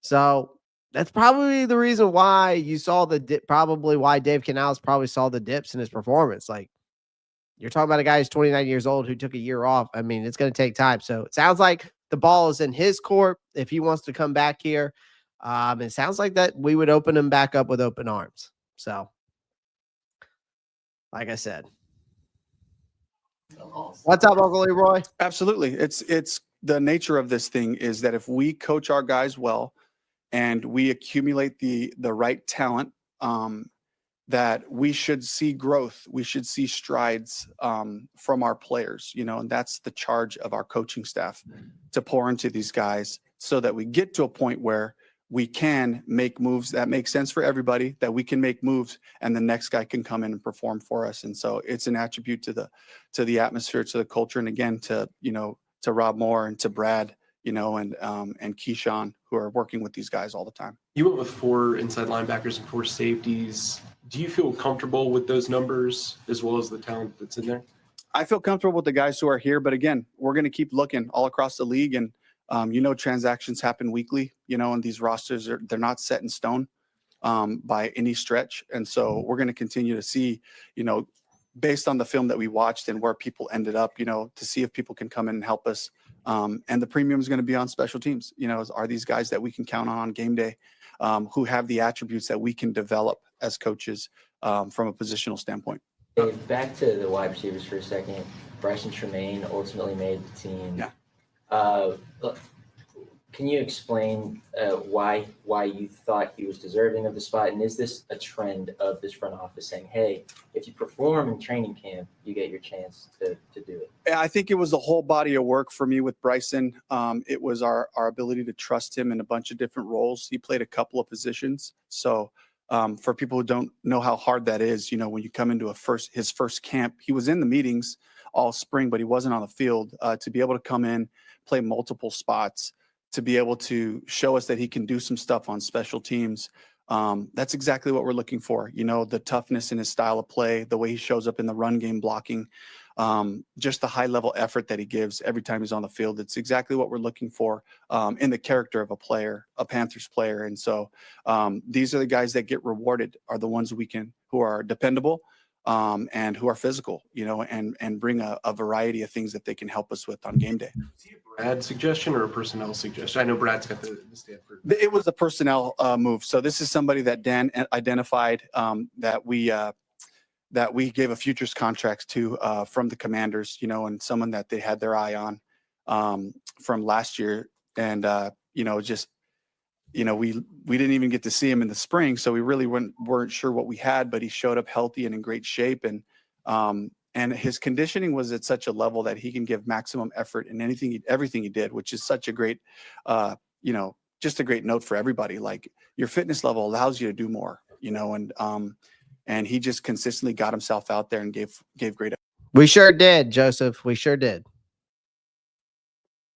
So that's probably the reason why you saw the dip, probably why Dave Canales probably saw the dips in his performance. Like, you're talking about a guy who's 29 years old who took a year off. I mean, it's going to take time. So it sounds like the ball is in his court if he wants to come back here. It sounds like that we would open him back up with open arms. So, like I said. What's up, Uncle Leroy? Absolutely. It's the nature of this thing is that if we coach our guys well and we accumulate the right talent, that we should see growth. We should see strides from our players, and that's the charge of our coaching staff, to pour into these guys so that we get to a point where we can make moves that make sense for everybody, that we can make moves and the next guy can come in and perform for us. And so it's an attribute to the atmosphere, to the culture. And again, to Rob Moore and to Brad, and Keyshawn, who are working with these guys all the time. You went with 4 inside linebackers and 4 safeties. Do you feel comfortable with those numbers as well as the talent that's in there? I feel comfortable with the guys who are here, but again, we're going to keep looking all across the league. And, transactions happen weekly, and these rosters they're not set in stone by any stretch. And so we're going to continue to see, based on the film that we watched and where people ended up, to see if people can come in and help us. And the premium is going to be on special teams. Are these guys that we can count on game day, who have the attributes that we can develop as coaches from a positional standpoint. Dave, back to the wide receivers for a second. Bryson Tremaine ultimately made the team. Yeah. Can you explain why you thought he was deserving of the spot? And is this a trend of this front office saying, hey, if you perform in training camp, you get your chance to do it? I think it was the whole body of work for me with Bryson. It was our ability to trust him in a bunch of different roles. He played a couple of positions. So for people who don't know how hard that is, when you come into his first camp, he was in the meetings all spring, but he wasn't on the field. To be able to come in, play multiple spots, to be able to show us that he can do some stuff on special teams. That's exactly what we're looking for. The toughness in his style of play, the way he shows up in the run game blocking, just the high level effort that he gives every time he's on the field. It's exactly what we're looking for in the character of a player, a Panthers player. And so these are the guys that get rewarded, are the ones who are dependable and who are physical, and bring a variety of things that they can help us with on game day. Is he a Brad suggestion or a personnel suggestion? I know Brad's got the Stanford. It was a personnel move. So this is somebody that Dan identified that we gave a futures contract to from the Commanders, and someone that they had their eye on from last year. And, we didn't even get to see him in the spring. So we really weren't sure what we had, but he showed up healthy and in great shape. And his conditioning was at such a level that he can give maximum effort in everything he did, which is such a great, just a great note for everybody. Like, your fitness level allows you to do more, and he just consistently got himself out there and gave great. We sure did, Joseph. We sure did.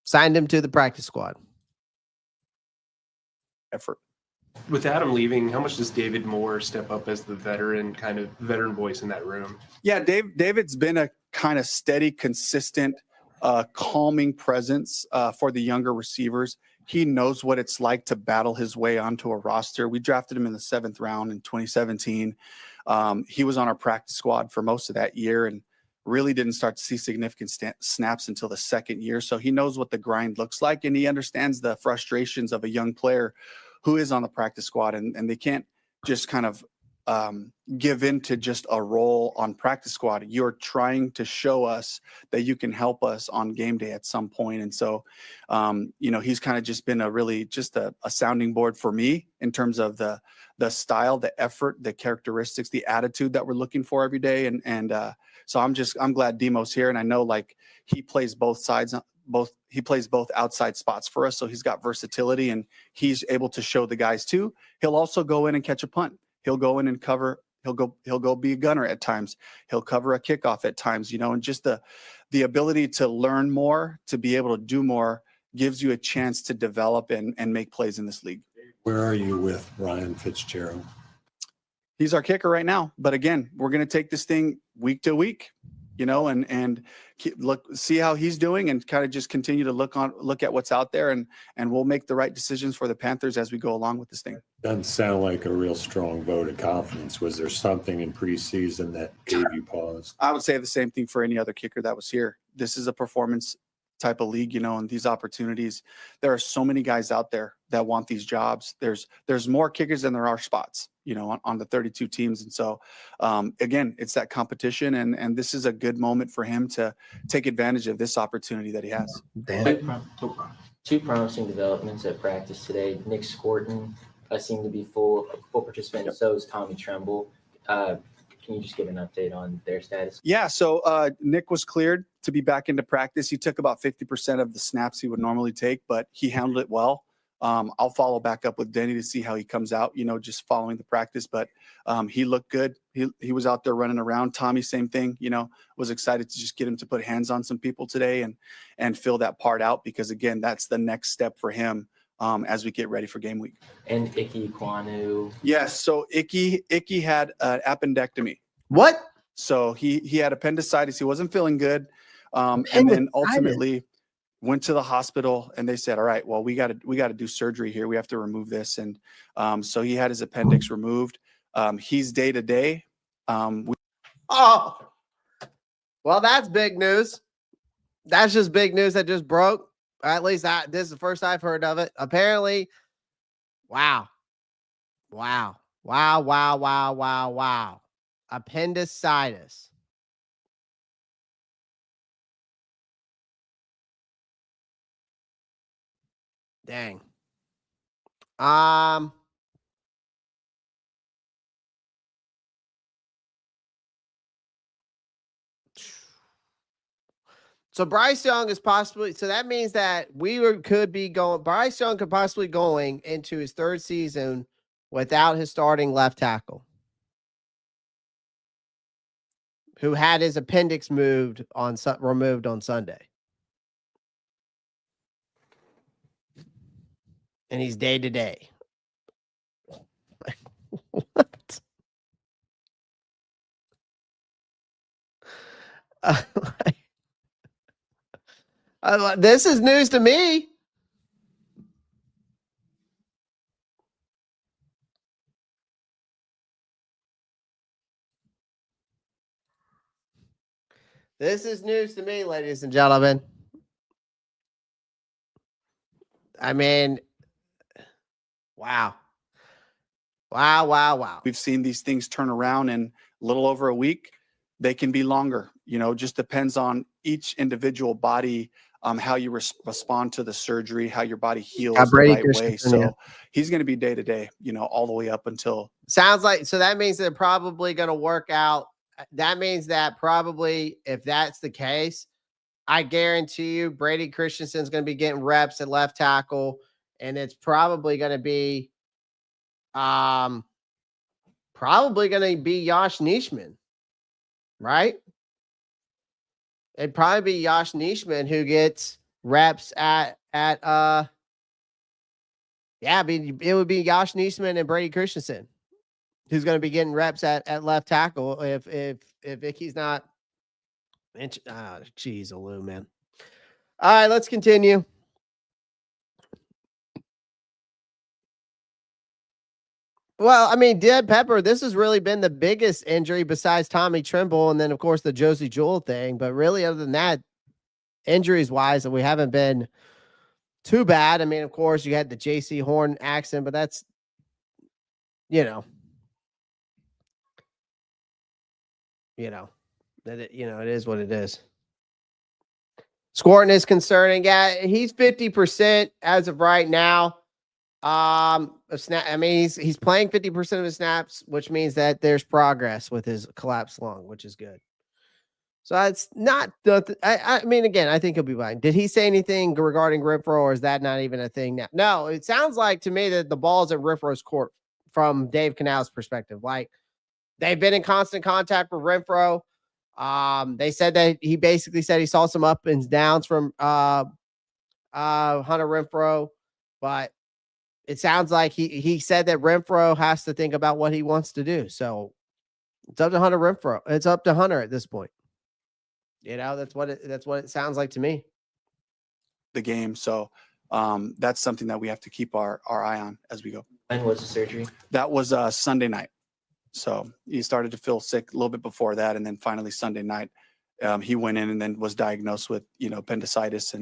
Signed him to the practice squad. Effort. With Adam leaving, how much does David Moore step up as the veteran voice in that room? Yeah, David's been a kind of steady, consistent, calming presence for the younger receivers. He knows what it's like to battle his way onto a roster. We drafted him in the 7th round in 2017. He was on our practice squad for most of that year, and really didn't start to see significant snaps until the second year. So he knows what the grind looks like, and he understands the frustrations of a young player who is on the practice squad, and they can't just kind of give in to just a role on practice squad. You're trying to show us that you can help us on game day at some point. And so, he's kind of just been a sounding board for me in terms of the style, the effort, the characteristics, the attitude that we're looking for every day. So I'm glad Demo's here. And I know like he plays both sides, he plays both outside spots for us. So he's got versatility and he's able to show the guys too. He'll also go in and catch a punt. He'll go in and cover. He'll go be a gunner at times. He'll cover a kickoff at times, and just the ability to learn more, to be able to do more gives you a chance to develop and make plays in this league. Where are you with Ryan Fitzgerald? He's our kicker right now. But again, we're going to take this thing week to week, and see how he's doing and kind of just continue to look at what's out there, and we'll make the right decisions for the Panthers as we go along with this thing. Doesn't sound like a real strong vote of confidence. Was there something in preseason that gave you pause? I would say the same thing for any other kicker that was here. This is a performance type of league, and these opportunities. There are so many guys out there that want these jobs. There's more kickers than there are spots, on the 32 teams. And so, again, it's that competition, and this is a good moment for him to take advantage of this opportunity that he has. Two promising developments at practice today. Nick Scorton seemed to be full participant. Yep. So is Tommy Tremble. Can you just give an update on their status? Yeah, so Nick was cleared to be back into practice. He took about 50% of the snaps he would normally take, but he handled it well. I'll follow back up with Denny to see how he comes out, just following the practice. But he looked good. He was out there running around. Tommy, same thing, was excited to just get him to put hands on some people today and fill that part out, because, again, that's the next step for him as we get ready for game week. And Icky Kwanu. Yes, so Icky had an appendectomy. What? So he had appendicitis. He wasn't feeling good. And then ultimately went to the hospital, and they said, all right, well, we got to do surgery here. We have to remove this. And so he had his appendix removed. He's day to day. Well, that's big news. That's just big news that just broke. At least this is the first I've heard of it. Apparently, wow. Appendicitis. Dang. So Bryce Young is possibly, so that means that Bryce Young could possibly going into his third season without his starting left tackle, who had his appendix removed on Sunday. And he's day to day. What? This is news to me. This is news to me, ladies and gentlemen. I mean, wow. We've seen these things turn around in a little over a week. They can be longer, just depends on each individual body, how you respond to the surgery, how your body heals the right way. So he's going to be day to day, all the way up until. Sounds like, so that means they're probably going to work out. That means that probably, if that's the case, I guarantee you Brady Christensen's going to be getting reps at left tackle, and it's probably going to be Josh Nishman, right? It'd probably be Josh Nishman who gets reps it would be Josh Nishman and Brady Christensen who's going to be getting reps at left tackle if Icky's not. Geez, Alou, man. All right, let's continue. Well, I mean, Dead Pepper, this has really been the biggest injury besides Tommy Trimble, and then of course the Josie Jewell thing. But really, other than that, injuries wise, we haven't been too bad. I mean, of course, you had the JC Horn accident, but that's, you know, it is what it is. Squirtin is concerning. Yeah, he's 50% as of right now. Snap. I mean, he's playing 50% of his snaps, which means that there's progress with his collapsed lung, which is good. So it's not. I mean, again, I think he'll be fine. Did he say anything regarding Renfrow, or is that not even a thing now? No, it sounds like to me that the ball's at Renfrow's court from Dave Canal's perspective. Like they've been in constant contact with Renfrow. They said that he basically said he saw some ups and downs from Hunter Renfrow, but it sounds like he said that Renfrow has to think about what he wants to do. So it's up to Hunter Renfrow. It's up to Hunter at this point. That's what it sounds like to me. The game. So that's something that we have to keep our eye on as we go. When was the surgery? That was Sunday night. So he started to feel sick a little bit before that. And then finally Sunday night, he went in and then was diagnosed with, appendicitis.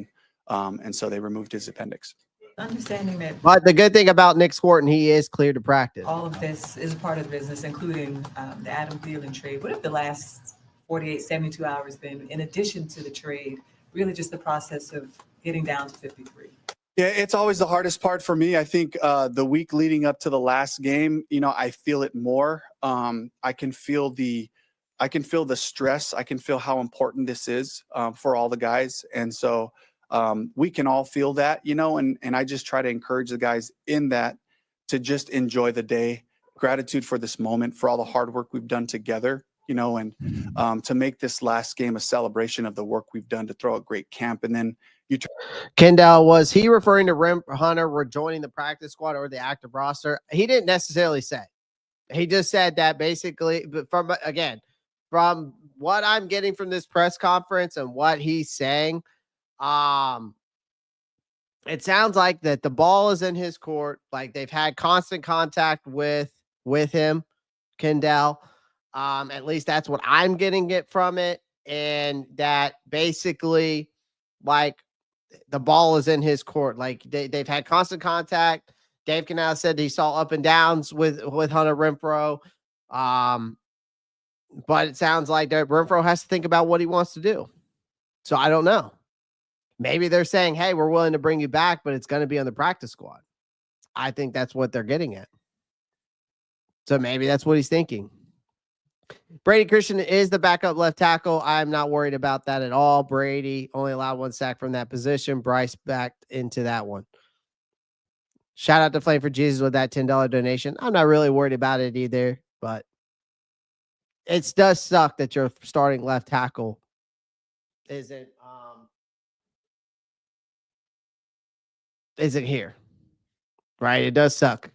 And so they removed his appendix. Understanding that. But the good thing about Nick Squirtin, he is cleared to practice. All of this is a part of the business, including the Adam Thielen trade. What if the last 48, 72 hours been, in addition to the trade, really just the process of getting down to 53? Yeah, it's always the hardest part for me. I think the week leading up to the last game, I feel it more. I can feel the stress. I can feel how important this is for all the guys. And so we can all feel that, and I just try to encourage the guys in that to just enjoy the day, gratitude for this moment, for all the hard work we've done together, and to make this last game a celebration of the work we've done to throw a great camp. And then Kendall, was he referring to Hunter rejoining the practice squad or the active roster? He didn't necessarily say. He just said that basically, but from what I'm getting from this press conference and what he's saying, it sounds like that the ball is in his court. Like they've had constant contact with him, Kendall. At least that's what I'm getting it from it. And that basically, like, the ball is in his court. Like they've had constant contact. Dave Canal said he saw up and downs with Hunter Renfrow. But it sounds like that Renfrow has to think about what he wants to do. So I don't know. Maybe they're saying, hey, we're willing to bring you back, but it's going to be on the practice squad. I think that's what they're getting at. So maybe that's what he's thinking. Brady Christian is the backup left tackle. I'm not worried about that at all. Brady only allowed 1 sack from that position. Bryce backed into that one. Shout out to Flame for Jesus with that $10 donation. I'm not really worried about it either, but it does suck that your starting left tackle isn't here, right? It does suck.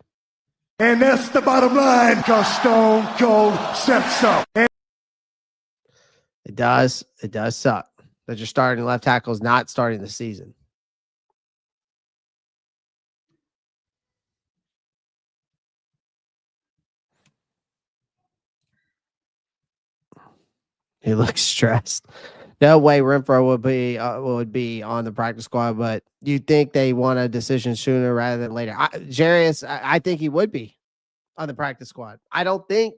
And that's the bottom line, because Stone Cold said so. It does suck that your starting left tackle is not starting the season. He looks stressed. No way Renfrow would be on the practice squad, but you think they want a decision sooner rather than later? Jarius, I think he would be on the practice squad. I don't think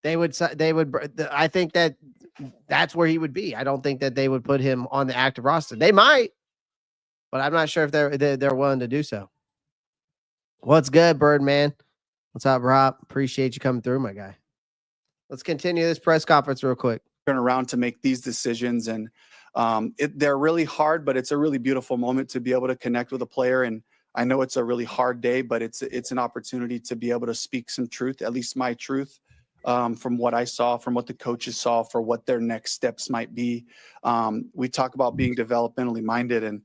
they would. I think that's where he would be. I don't think that they would put him on the active roster. They might, but I'm not sure if they're willing to do so. What's good, Birdman? What's up, Rob? Appreciate you coming through, my guy. Let's continue this press conference real quick. Turn around to make these decisions, and they're really hard, but it's a really beautiful moment to be able to connect with a player. And I know it's a really hard day, but it's an opportunity to be able to speak some truth, at least my truth, from what I saw, from what the coaches saw, for what their next steps might be. We talk about being developmentally minded, and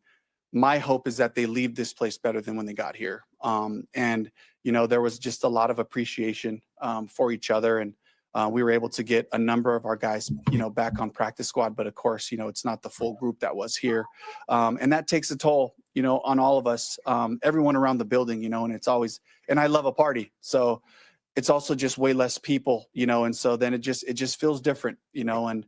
my hope is that they leave this place better than when they got here. And there was just a lot of appreciation for each other, and we were able to get a number of our guys, back on practice squad. But of course, it's not the full group that was here. And that takes a toll, on all of us, everyone around the building, and it's always, and I love a party. So it's also just way less people, and so then it just feels different, and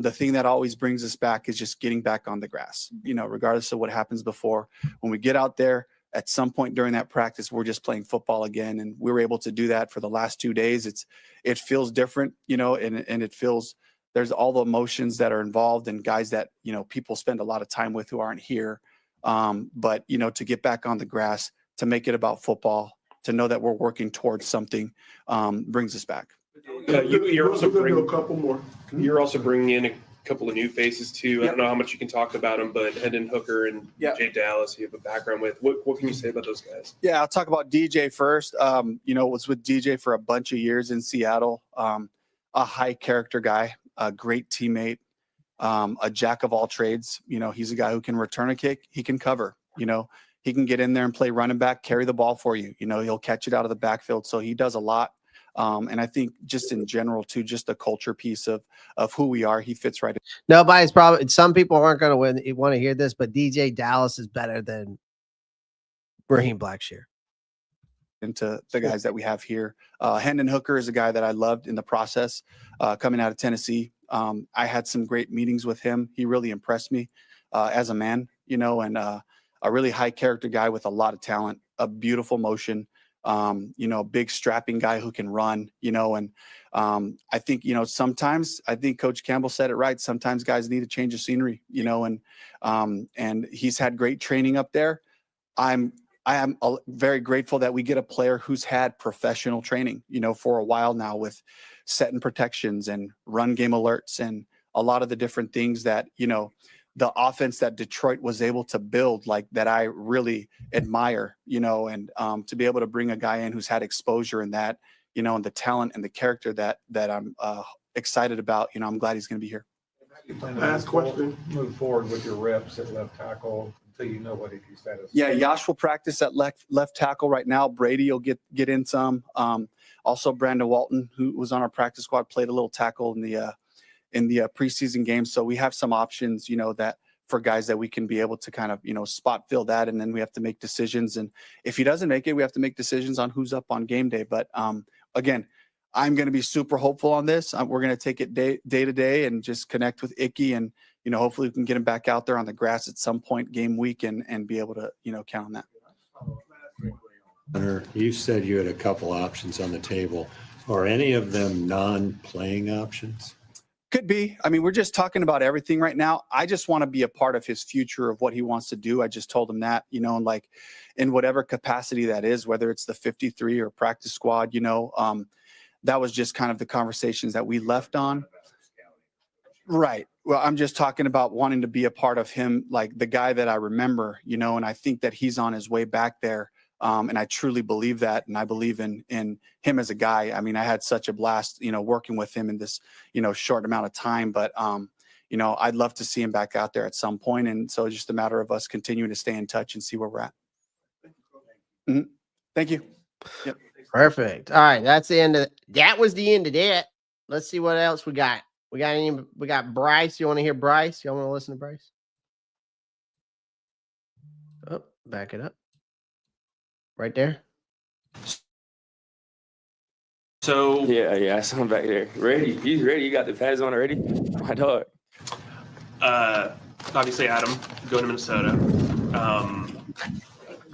the thing that always brings us back is just getting back on the grass, regardless of what happens before. When we get out there, at some point during that practice, we're just playing football again, and we were able to do that for the last 2 days. It feels different, and it feels there's all the emotions that are involved, and guys that people spend a lot of time with who aren't here. But to get back on the grass, to make it about football, to know that we're working towards something, brings us back. You're also bringing in a couple of new faces too. I don't know how much you can talk about them, but Hendon Hooker and DJ Dallas, you have a background with. What can you say about those guys? Yeah, I'll talk about DJ first. Was with DJ for a bunch of years in Seattle. A high character guy, a great teammate, a jack of all trades. He's a guy who can return a kick. He can cover. He can get in there and play running back, carry the ball for you. He'll catch it out of the backfield. So he does a lot. And I think just in general too, just the culture piece of who we are, he fits right in. Nobody's probably, some people aren't going to want to hear this, but DJ Dallas is better than Raheem Blackshear. Into the guys that we have here. Hendon Hooker is a guy that I loved in the process coming out of Tennessee. I had some great meetings with him. He really impressed me as a man, and a really high character guy with a lot of talent, a beautiful motion. A big strapping guy who can run, and I think, sometimes I think Coach Campbell said it right. Sometimes guys need a change of scenery, and he's had great training up there. I am very grateful that we get a player who's had professional training, for a while now with set and protections and run game alerts and a lot of the different things that, the offense that Detroit was able to build, like that I really admire, and to be able to bring a guy in who's had exposure in that, and the talent and the character that I'm excited about, I'm glad he's going to be here. Last question. Move forward with your reps at left tackle until you know what his status is. Yeah, Yash will practice at left tackle right now. Brady will get in some. Also, Brandon Walton, who was on our practice squad, played a little tackle in the preseason game. So we have some options, that for guys that we can be able to kind of, spot fill that. And then we have to make decisions. And if he doesn't make it, we have to make decisions on who's up on game day. But again, I'm going to be super hopeful on this. We're going to take it day to day and just connect with Icky. And, hopefully we can get him back out there on the grass at some point game week and be able to, count on that. Hunter, you said you had a couple options on the table. Are any of them non-playing options? Could be. I mean, we're just talking about everything right now. I just want to be a part of his future of what he wants to do. I just told him that, and like in whatever capacity that is, whether it's the 53 or practice squad, that was just kind of the conversations that we left on. Right. Well, I'm just talking about wanting to be a part of him, like the guy that I remember, and I think that he's on his way back there. And I truly believe that. And I believe in him as a guy. I mean, I had such a blast, working with him in this, short amount of time. But, I'd love to see him back out there at some point. And so it's just a matter of us continuing to stay in touch and see where we're at. Mm-hmm. Thank you. Yep. Perfect. All right. That's the end of that. Was the end of that. Let's see what else we got. We got Bryce. You want to hear Bryce? You want to listen to Bryce? Oh, back it up. Right there. So yeah, I saw him back there. Ready? He's ready. You got the pads on already? My dog. Obviously, Adam going to Minnesota.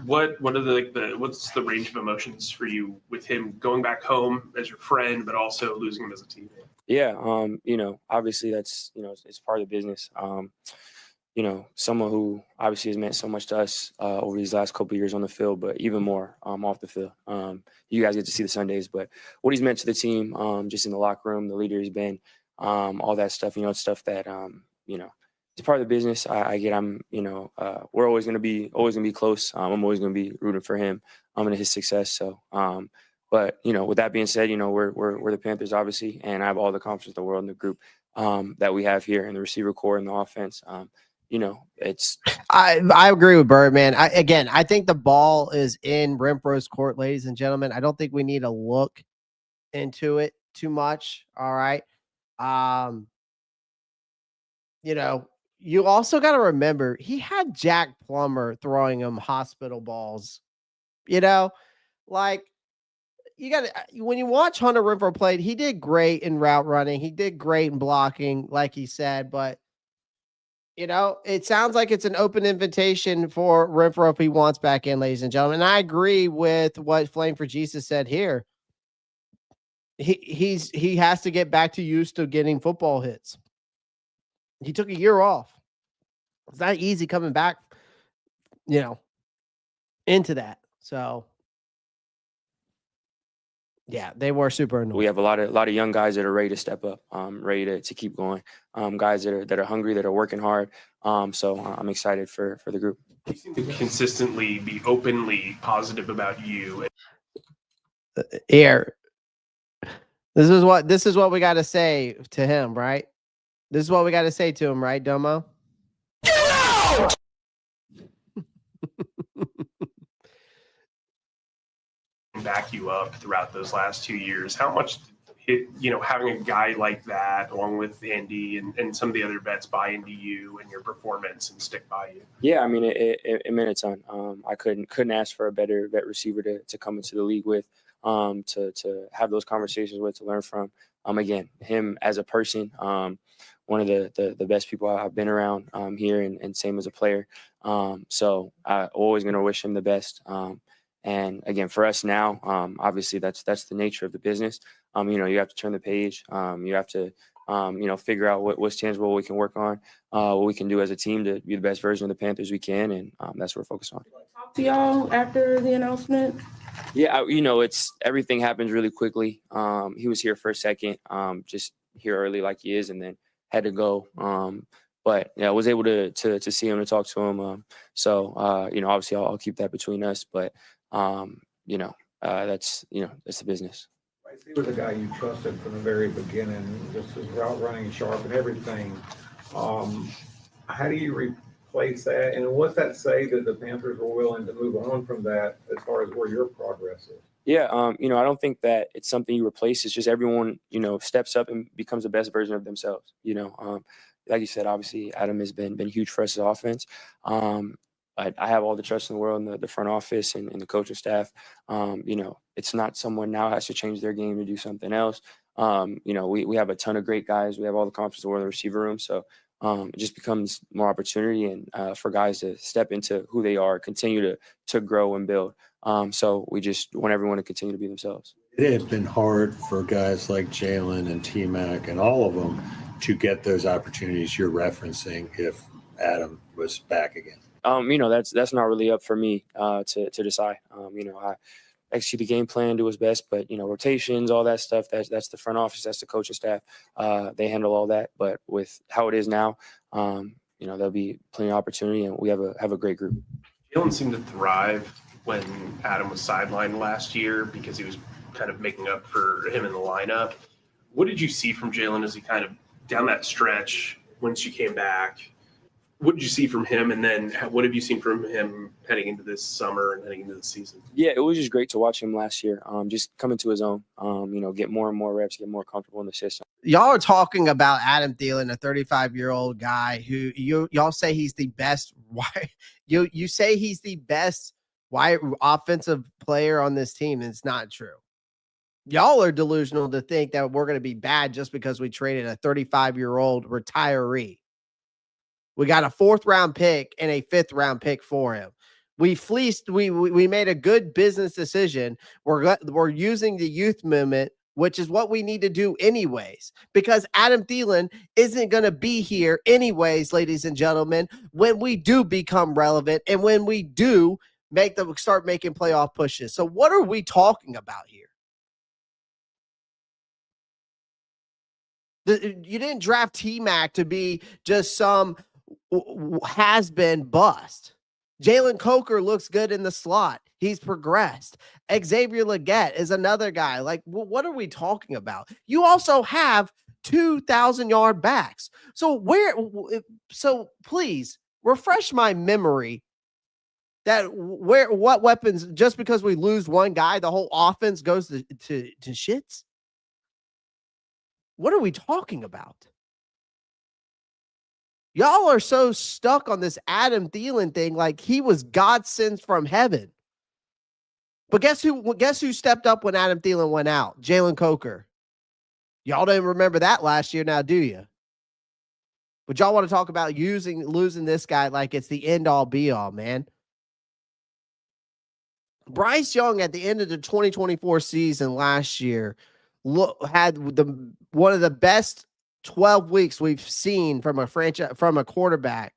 What are what's the range of emotions for you with him going back home as your friend, but also losing him as a teammate? Yeah, obviously that's it's part of the business. Someone who obviously has meant so much to us over these last couple of years on the field, but even more off the field. You guys get to see the Sundays, but what he's meant to the team, just in the locker room, the leader he's been, all that stuff. It's stuff that it's part of the business. I get. We're always gonna be close. I'm always gonna be rooting for him and his success. So, but with that being said, we're the Panthers obviously, and I have all the confidence in the world in the group that we have here in the receiver core and the offense. I agree with Birdman. I think the ball is in Renfrow's court, ladies and gentlemen. I don't think we need to look into it too much. All right. You also got to remember he had Jack Plummer throwing him hospital balls, like when you watch Hunter Renfrow played, he did great in route running. He did great in blocking, like he said, but it sounds like it's an open invitation for Renfrow if he wants back in, ladies and gentlemen. And I agree with what Flame for Jesus said here. He has to get back to used to getting football hits. He took a year off. It's not easy coming back, into that. So yeah, they were super annoying. We have a lot of young guys that are ready to step up, ready to keep going. Guys that are hungry, that are working hard. So I'm excited for the group. You seem to consistently be openly positive about you. Here, this is what we got to say to him, right? This is what we got to say to him, right, Domo? Get out! Back you up throughout those last 2 years. How much, having a guy like that, along with Andy and some of the other vets, buy into you and your performance and stick by you? Yeah, I mean, it meant a ton. I couldn't ask for a better vet receiver to come into the league with, to have those conversations with, to learn from. Again, him as a person, one of the best people I've been around here, and same as a player. So I'm always going to wish him the best. And again, for us now, obviously that's the nature of the business. You have to turn the page. You have to, figure out what's tangible, what we can work on, what we can do as a team to be the best version of the Panthers we can. And that's what we're focused on. Talk to y'all after the announcement? Yeah, it's everything happens really quickly. He was here for a second, just here early like he is, and then had to go. But yeah, I was able to see him and talk to him. So obviously I'll keep that between us. But that's the business. He was a guy you trusted from the very beginning, just his route running sharp and everything. How do you replace that? And what's that say that the Panthers were willing to move on from that as far as where your progress is? Yeah, I don't think that it's something you replace. It's just everyone, steps up and becomes the best version of themselves. Like you said, obviously Adam has been huge for us as offense. I have all the trust in the world in the front office and the coaching staff. It's not someone now has to change their game to do something else. We have a ton of great guys. We have all the confidence in the world in the receiver room. So it just becomes more opportunity and for guys to step into who they are, continue to grow and build. So we just want everyone to continue to be themselves. It had been hard for guys like Jalen and T-Mac and all of them to get those opportunities you're referencing if Adam was back again. That's not really up for me to decide. I execute the game plan, do his best, but rotations, all that stuff, that's the front office, that's the coaching staff. They handle all that. But with how it is now, there'll be plenty of opportunity, and we have a great group. Jalen seemed to thrive when Adam was sidelined last year because he was kind of making up for him in the lineup. What did you see from Jalen as he kind of down that stretch once you came back? What did you see from him? And then what have you seen from him heading into this summer and heading into the season? Yeah, it was just great to watch him last year. Just come into his own, get more and more reps, get more comfortable in the system. Y'all are talking about Adam Thielen, a 35-year-old guy who y'all say he's the best. Why you say he's the best wide offensive player on this team? And it's not true. Y'all are delusional to think that we're going to be bad just because we traded a 35-year-old retiree. We got a 4th-round pick and a 5th-round pick for him. We fleeced. We made a good business decision. We're using the youth movement, which is what we need to do anyways, because Adam Thielen isn't going to be here anyways, ladies and gentlemen, when we do become relevant and when we do start making playoff pushes. So what are we talking about here? You didn't draft T-Mac to be just some has been bust. Jalen Coker looks good in the slot. He's progressed. Xavier Legette is another guy. Like, what are we talking about? You also have 2,000-yard backs. So please refresh my memory that what weapons, just because we lose one guy, the whole offense goes to shits. What are we talking about? Y'all are so stuck on this Adam Thielen thing like he was God sent from heaven. But guess who stepped up when Adam Thielen went out? Jalen Coker. Y'all didn't remember that last year now, do you? But y'all want to talk about losing this guy like it's the end-all be-all, man. Bryce Young at the end of the 2024 season last year had one of the best 12 weeks we've seen from a quarterback.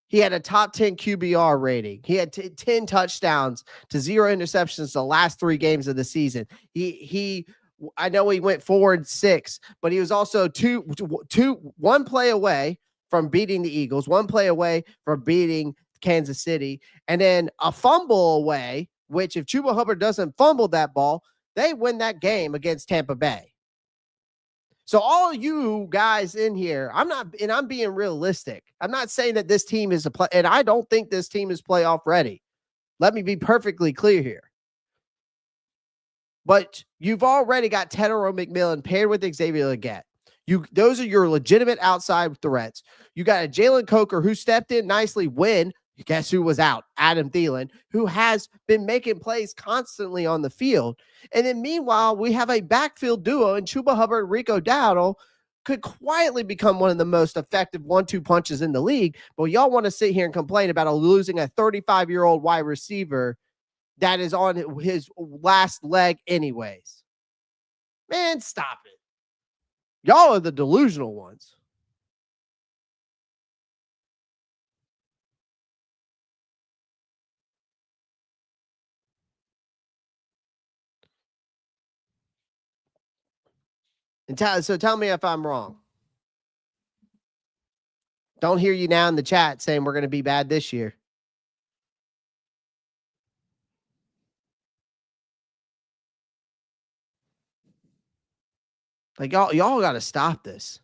He had a top 10 QBR rating. He had 10 touchdowns to 0 interceptions the last 3 games of the season. I know he went 4-6, but he was also one play away from beating the Eagles, one play away from beating Kansas City, and then a fumble away, which if Chuba Hubbard doesn't fumble that ball, they win that game against Tampa Bay. So all you guys in here, I'm being realistic. I'm not saying that this team is and I don't think this team is playoff ready. Let me be perfectly clear here. But you've already got Tedero McMillan paired with Xavier Legette. Those are your legitimate outside threats. You got a Jalen Coker who stepped in nicely when, guess who was out? Adam Thielen, who has been making plays constantly on the field. And then meanwhile, we have a backfield duo in Chuba Hubbard and Rico Dowdle could quietly become one of the most effective 1-2 punches in the league. But y'all want to sit here and complain about losing a 35-year-old wide receiver that is on his last leg anyways. Man, stop it. Y'all are the delusional ones. And so tell me if I'm wrong. Don't hear you now in the chat saying we're going to be bad this year. Like y'all got to stop this.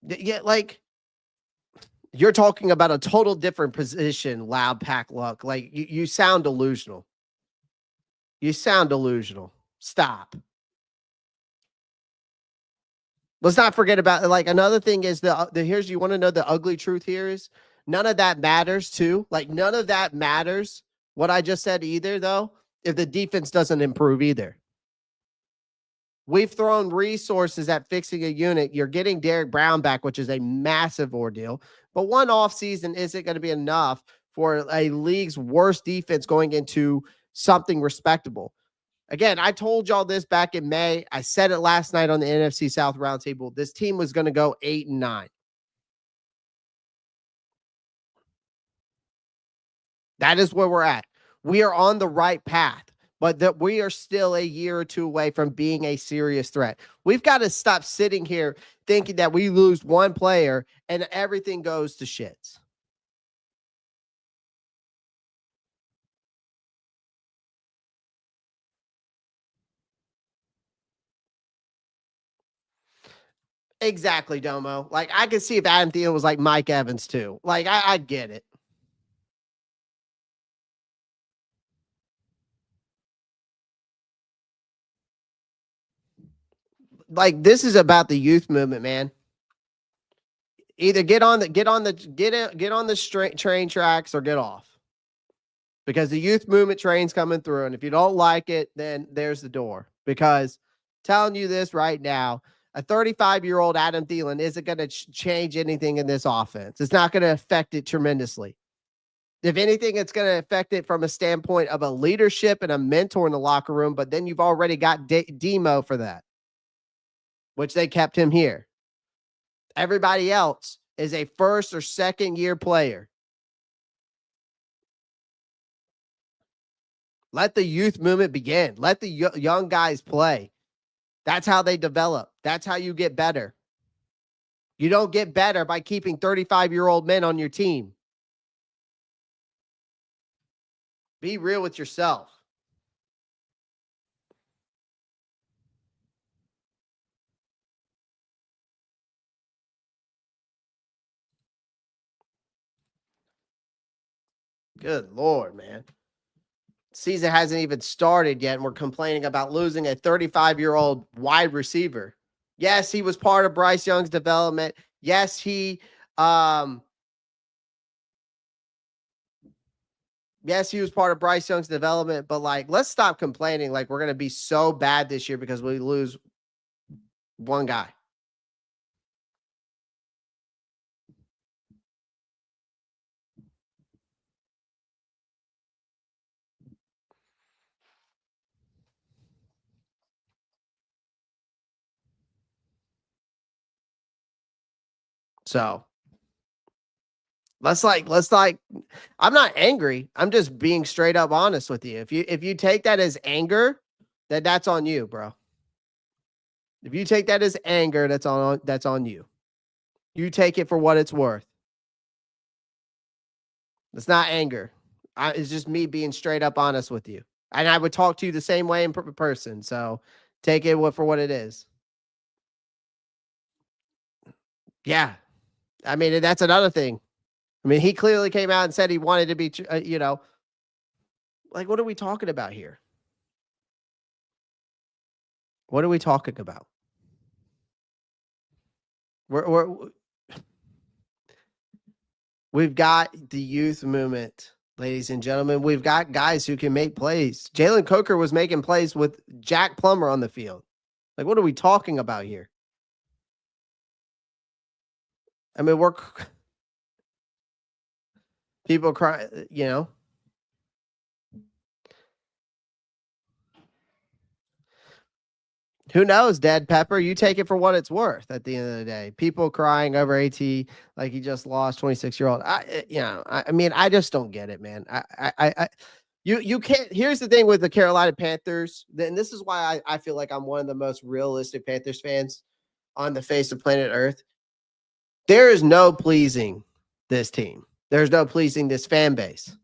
Yeah, like you're talking about a total different position, Loud Pack Luck. Like you sound delusional. You sound delusional. Stop. Let's not forget about, like, another thing is here's, you want to know the ugly truth here is none of that matters too. Like none of that matters what I just said either though, if the defense doesn't improve either. We've thrown resources at fixing a unit. You're getting Derek Brown back, which is a massive ordeal, but one offseason isn't going to be enough for a league's worst defense going into something respectable. Again, I told y'all this back in May. I said it last night on the NFC South Roundtable. This team was going to go 8-9. That is where we're at. We are on the right path, but that we are still a year or two away from being a serious threat. We've got to stop sitting here thinking that we lose one player and everything goes to shits. Exactly, Domo. Like, I could see if Adam Thielen was like Mike Evans too. Like, I get it. Like, this is about the youth movement, man. Either get on the train tracks or get off. Because the youth movement train's coming through, and if you don't like it, then there's the door. Because telling you this right now, a 35-year-old Adam Thielen isn't going to change anything in this offense. It's not going to affect it tremendously. If anything, it's going to affect it from a standpoint of a leadership and a mentor in the locker room, but then you've already got Demo for that, which they kept him here. Everybody else is a first or second year player. Let the youth movement begin. Let the young guys play. That's how they develop. That's how you get better. You don't get better by keeping 35-year-old men on your team. Be real with yourself. Good Lord, man. Season hasn't even started yet, and we're complaining about losing a 35-year-old wide receiver. Yes, he was part of Bryce Young's development. Yes, he was part of Bryce Young's development, but like, let's stop complaining like we're going to be so bad this year because we lose one guy. So let's I'm not angry. I'm just being straight up honest with you. If you take that as anger, then that's on you, bro. If you take that as anger, that's on you. You take it for what it's worth. It's not anger. It's just me being straight up honest with you. And I would talk to you the same way in person. So take it for what it is. Yeah. I mean, that's another thing. I mean, he clearly came out and said he wanted to be, like, what are we talking about here? What are we talking about? We've got the youth movement, ladies and gentlemen. We've got guys who can make plays. Jalen Coker was making plays with Jack Plummer on the field. Like, what are we talking about here? I mean, people cry, Who knows, Dead Pepper? You take it for what it's worth at the end of the day. People crying over AT like he just lost 26-year-old. I mean, I just don't get it, man. You can't. Here's the thing with the Carolina Panthers, and this is why I feel like I'm one of the most realistic Panthers fans on the face of planet Earth. There is no pleasing this team. There's no pleasing this fan base.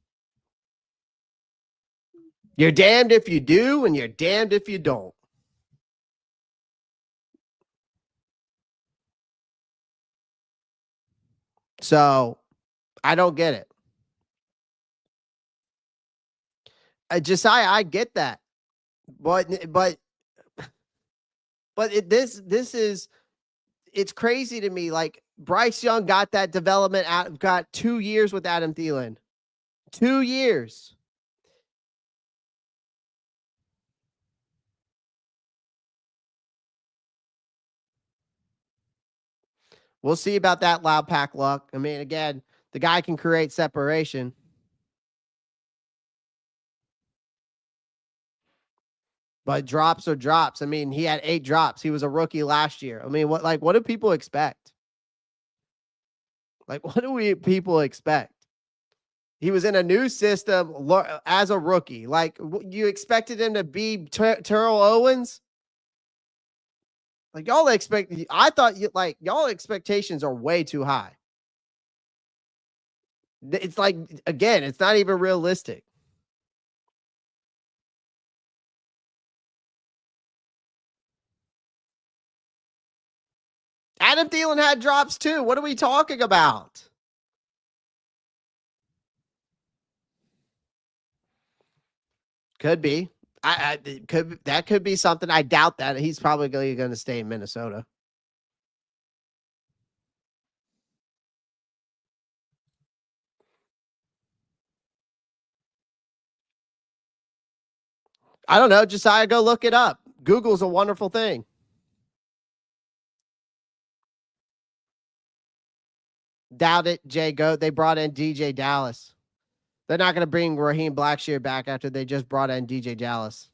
You're damned if you do, and you're damned if you don't. So I don't get it. I get that. But it's crazy to me. Like, Bryce Young got that development got 2 years with Adam Thielen. 2 years. We'll see about that loud pack luck. I mean, again, the guy can create separation. But drops are drops. I mean, he had 8 drops. He was a rookie last year. I mean, what do people expect? Like, what do people expect? He was in a new system as a rookie. Like, you expected him to be Terrell Owens? Like, y'all expectations are way too high. It's like, again, it's not even realistic. Adam Thielen had drops too. What are we talking about? Could be. That could be something. I doubt that. He's probably going to stay in Minnesota. I don't know. Josiah, go look it up. Google's a wonderful thing. Doubt it, Jay Goat. They brought in DJ Dallas. They're not going to bring Raheem Blackshear back after they just brought in DJ Dallas.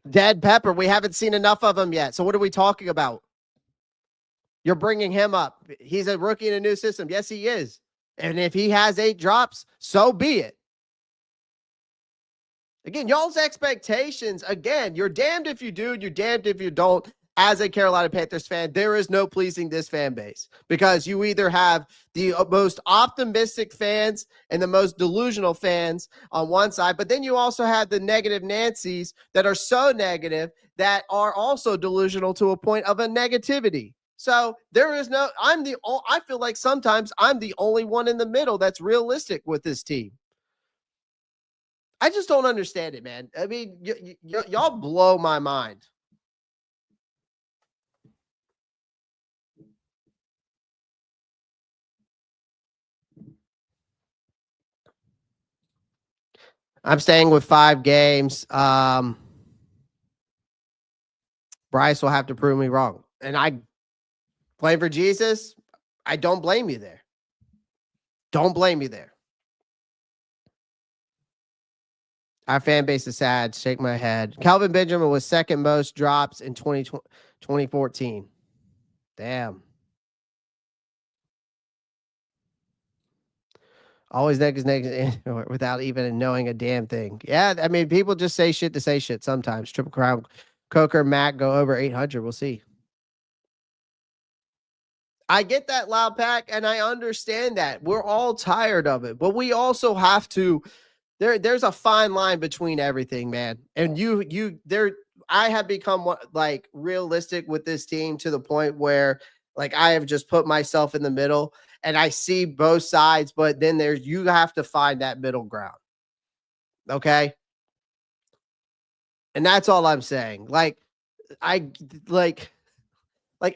Dead Pepper, we haven't seen enough of him yet. So what are we talking about? You're bringing him up. He's a rookie in a new system. Yes, he is. And if he has 8 drops, so be it. Again, y'all's expectations, again, you're damned if you do, you're damned if you don't. As a Carolina Panthers fan, there is no pleasing this fan base because you either have the most optimistic fans and the most delusional fans on one side, but then you also have the negative Nancys that are so negative that are also delusional to a point of a negativity. So there is no, I feel like sometimes I'm the only one in the middle that's realistic with this team. I just don't understand it, man. I mean, y'all blow my mind. I'm staying with 5 games. Bryce will have to prove me wrong. And I play for Jesus. I don't blame you there. Don't blame you there. Our fan base is sad. Shake my head. Calvin Benjamin was second most drops in 2014. Damn. Always negative without even knowing a damn thing. Yeah, I mean, people just say shit to say shit sometimes. Triple Crown Coker, Mac go over 800. We'll see. I get that, Loud Pack, and I understand that. We're all tired of it, but we also have to. There's a fine line between everything, man. And I have become like realistic with this team to the point where like I have just put myself in the middle and I see both sides, but then you have to find that middle ground. Okay. And that's all I'm saying. Like like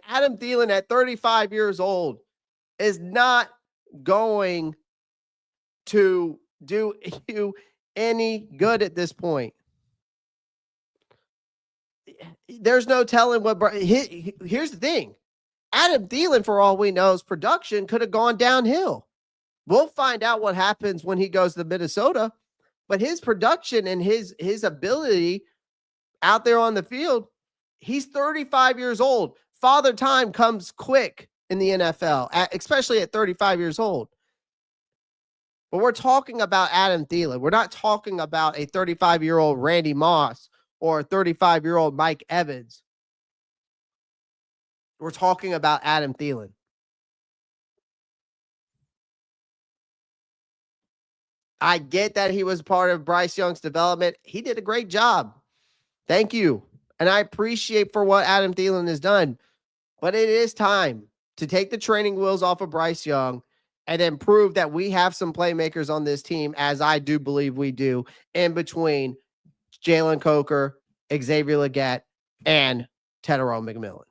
Adam Thielen at 35 years old is not going to do you any good at this point. There's no telling what. Here's the thing. Adam Thielen, for all we know, his production could have gone downhill. We'll find out what happens when he goes to Minnesota. But his production and his ability out there on the field, he's 35 years old. Father time comes quick in the NFL, especially at 35 years old. But we're talking about Adam Thielen. We're not talking about a 35-year-old Randy Moss or a 35-year-old Mike Evans. We're talking about Adam Thielen. I get that he was part of Bryce Young's development. He did a great job. Thank you. And I appreciate for what Adam Thielen has done. But it is time to take the training wheels off of Bryce Young and then prove that we have some playmakers on this team, as I do believe we do, in between Jalen Coker, Xavier Legette, and Tedero McMillan.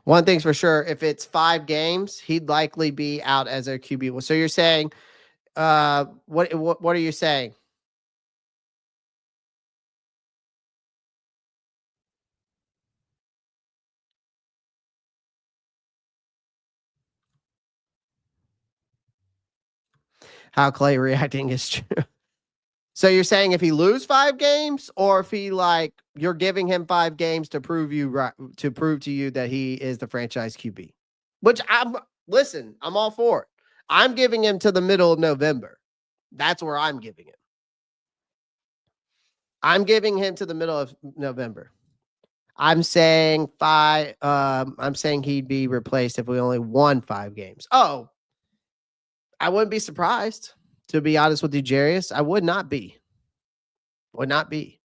One thing's for sure, if it's 5 games, he'd likely be out as a QB. So you're saying, what are you saying? How Clay reacting is true. So you're saying if he lose 5 games, or if he you're giving him 5 games to prove to you that he is the franchise QB, which I'm all for it. I'm giving him to the middle of November. That's where I'm giving him. I'm giving him to the middle of November. I'm saying 5. I'm saying he'd be replaced if we only won 5 games. Oh, I wouldn't be surprised, to be honest with you, Jarius. I would not be. Would not be.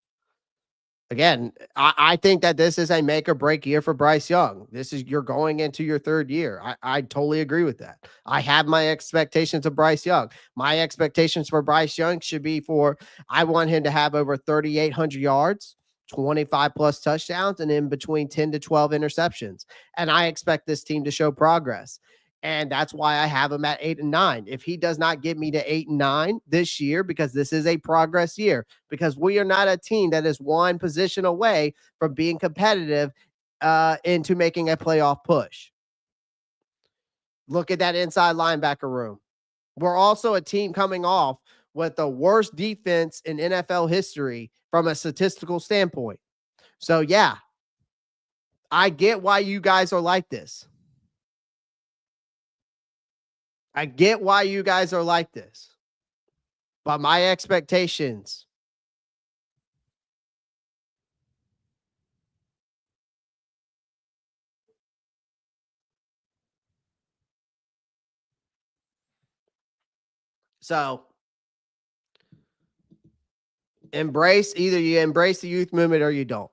Again, I think that this is a make or break year for Bryce Young. You're going into your 3rd year. I totally agree with that. I have my expectations of Bryce Young. My expectations for Bryce Young should be I want him to have over 3,800 yards, 25 plus touchdowns, and in between 10 to 12 interceptions. And I expect this team to show progress. And that's why I have him at 8 and 9. If he does not get me to 8 and 9 this year, because this is a progress year, because we are not a team that is one position away from being competitive into making a playoff push. Look at that inside linebacker room. We're also a team coming off with the worst defense in NFL history from a statistical standpoint. So, yeah, I get why you guys are like this. I get why you guys are like this. But my expectations So either you embrace the youth movement or you don't.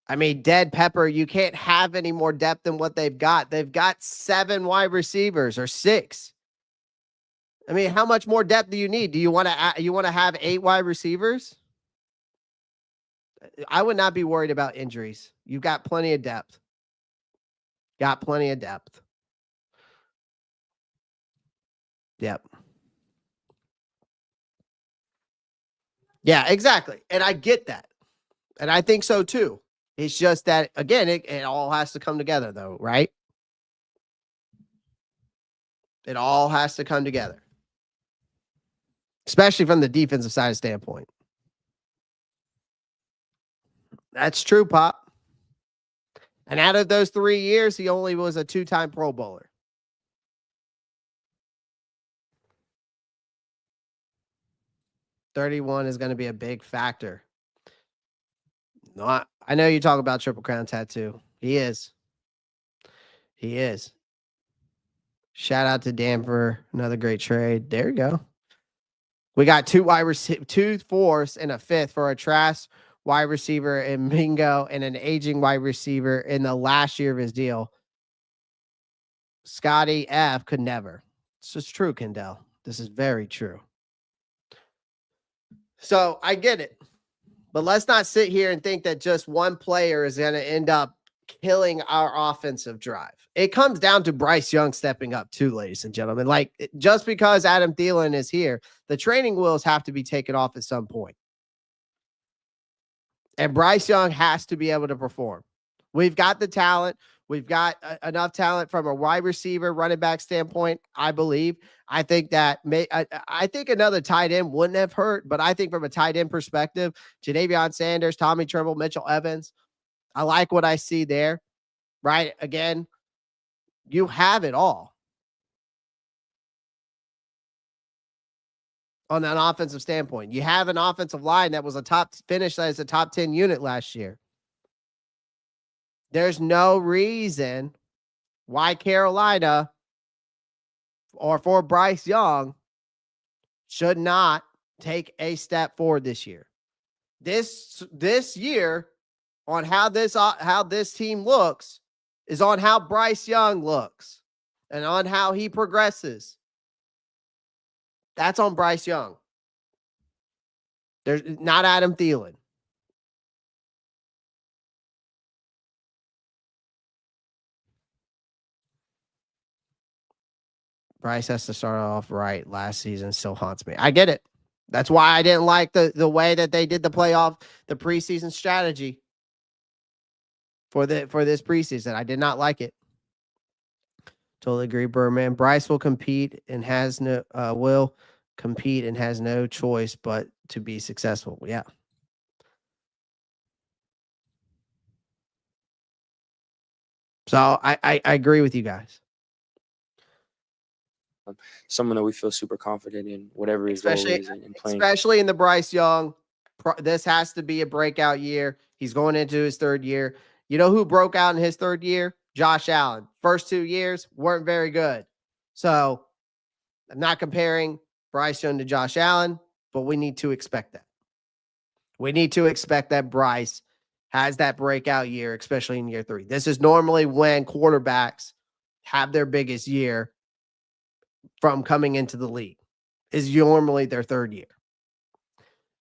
I mean, dead pepper, you can't have any more depth than what they've got. They've got 7 wide receivers or 6. I mean, how much more depth do you need? Do you want to have 8 wide receivers? I would not be worried about injuries. You've got plenty of depth. Got plenty of depth. Yep. Yeah, exactly. And I get that. And I think so too. It's just that, again, it all has to come together though, right? It all has to come together. Especially from the defensive side standpoint. That's true, Pop. And out of those 3 years, he only was a 2-time Pro Bowler. $31 is going to be a big factor. I know you talk about Triple Crown tattoo. He is. He is. Shout out to Dan for another great trade. There you go. We got 2 4s and a 5th for a trash wide receiver in Mingo and an aging wide receiver in the last year of his deal. Scotty F could never. This is true, Kendall. This is very true. So I get it. But let's not sit here and think that just one player is going to end up killing our offensive drive. It comes down to Bryce Young stepping up too, ladies and gentlemen. Like, just because Adam Thielen is here, the training wheels have to be taken off at some point. And Bryce Young has to be able to perform. We've got the talent. We've got enough talent from a wide receiver, running back standpoint, I believe. I think that I think another tight end wouldn't have hurt, but I think from a tight end perspective, Jadavion Sanders, Tommy Tremble, Mitchell Evans, I like what I see there, right? Again, you have it all on an offensive standpoint. You have an offensive line that was finished as a top 10 unit last year. There's no reason why Carolina or for Bryce Young should not take a step forward this year. This year on how this team looks is on how Bryce Young looks and on how he progresses. That's on Bryce Young. There's not Adam Thielen. Bryce has to start off right. Last season still haunts me. I get it. That's why I didn't like the way that they did the preseason strategy for this preseason. I did not like it. Totally agree, Birdman. Bryce will compete and has no choice but to be successful. Yeah. So I agree with you guys. Someone that we feel super confident in, whatever his role is in playing. Especially in the Bryce Young. This has to be a breakout year. He's going into his 3rd year. You know who broke out in his 3rd year? Josh Allen. First 2 years weren't very good. So I'm not comparing Bryce Young to Josh Allen, but we need to expect that. We need to expect that Bryce has that breakout year, especially in year 3. This is normally when quarterbacks have their biggest year from coming into the league, is normally their 3rd year.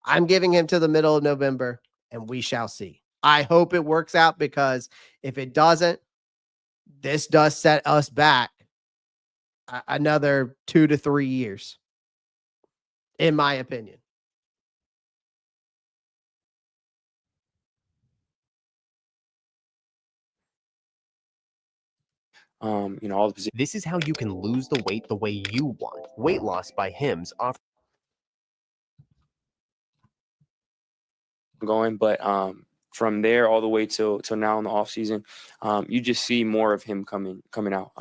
I'm giving him to the middle of November, and we shall see. I hope it works out, because if it doesn't, this does set us back another 2 to 3 years, in my opinion. All the positions. This is how you can lose the weight the way you want. Weight Loss by Hims offer going, but from there all the way till now in the off season, you just see more of him coming out.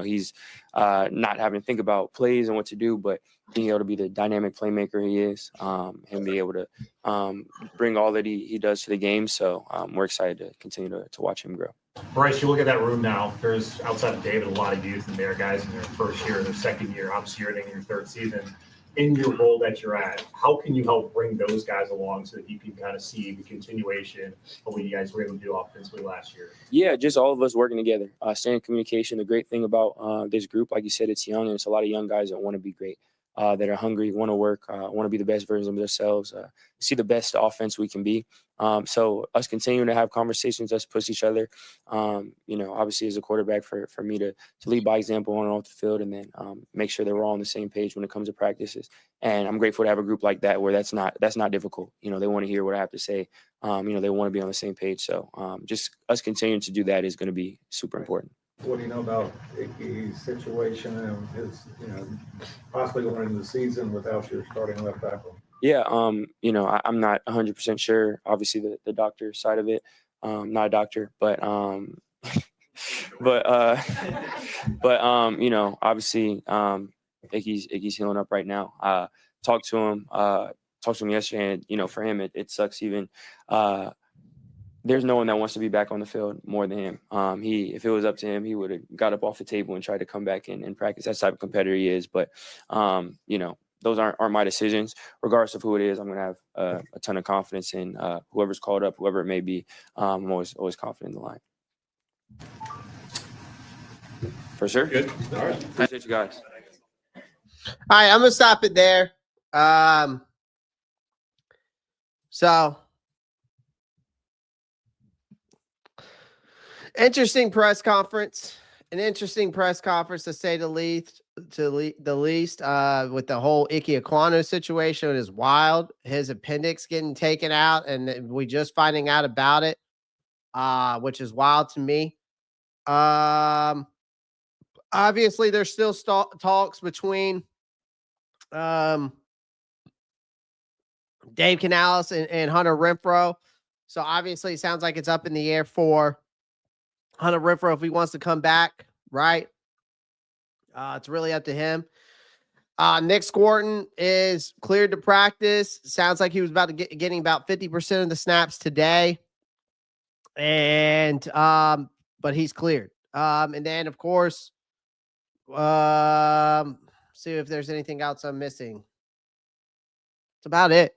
He's not having to think about plays and what to do, but being able to be the dynamic playmaker he is, and be able to bring all that he does to the game. So we're excited to continue to watch him grow. Bryce, you look at that room now. There's, outside of David, a lot of youth in there, guys in their first year, their second year. Obviously, you're in your third season. In your role that you're at, how can you help bring those guys along so that you can kind of see the continuation of what you guys were able to do offensively last year? Yeah, just all of us working together, staying in communication. The great thing about this group, like you said, it's young, and it's a lot of young guys that want to be great, that are hungry, want to work, want to be the best versions of themselves, see the best offense we can be. So us continuing to have conversations, us push each other, obviously as a quarterback for me to lead by example on and off the field, and then make sure that we're all on the same page when it comes to practices. And I'm grateful to have a group like that where that's not difficult. They want to hear what I have to say. They want to be on the same page. So just us continuing to do that is going to be super important. What do you know about Icky's situation and his, possibly going into the season without your starting left tackle? Yeah, I'm not 100% sure. Obviously, the doctor side of it. Not a doctor, but obviously, Icky's healing up right now. Talked to him yesterday, and for him, it sucks even. There's no one that wants to be back on the field more than him. If it was up to him, he would have got up off the table and tried to come back and practice. That's the type of competitor he is. But, those aren't my decisions. Regardless of who it is, I'm going to have a ton of confidence in whoever's called up, whoever it may be. I'm always confident in the line. For sure. Good. All right. Appreciate you guys. All right, I'm going to stop it there. So interesting press conference. An interesting press conference to say the least. With the whole Ike Ekwonu situation is wild. His appendix getting taken out, and we just finding out about it, which is wild to me. Obviously, there's still talks between Dave Canales and Hunter Renfrow. So obviously, it sounds like it's up in the air for Hunter Renfrow if he wants to come back, right? It's really up to him. Nick Squarton is cleared to practice. Sounds like he was about to getting about 50% of the snaps today. And but he's cleared. And then of course, see if there's anything else I'm missing. It's about it.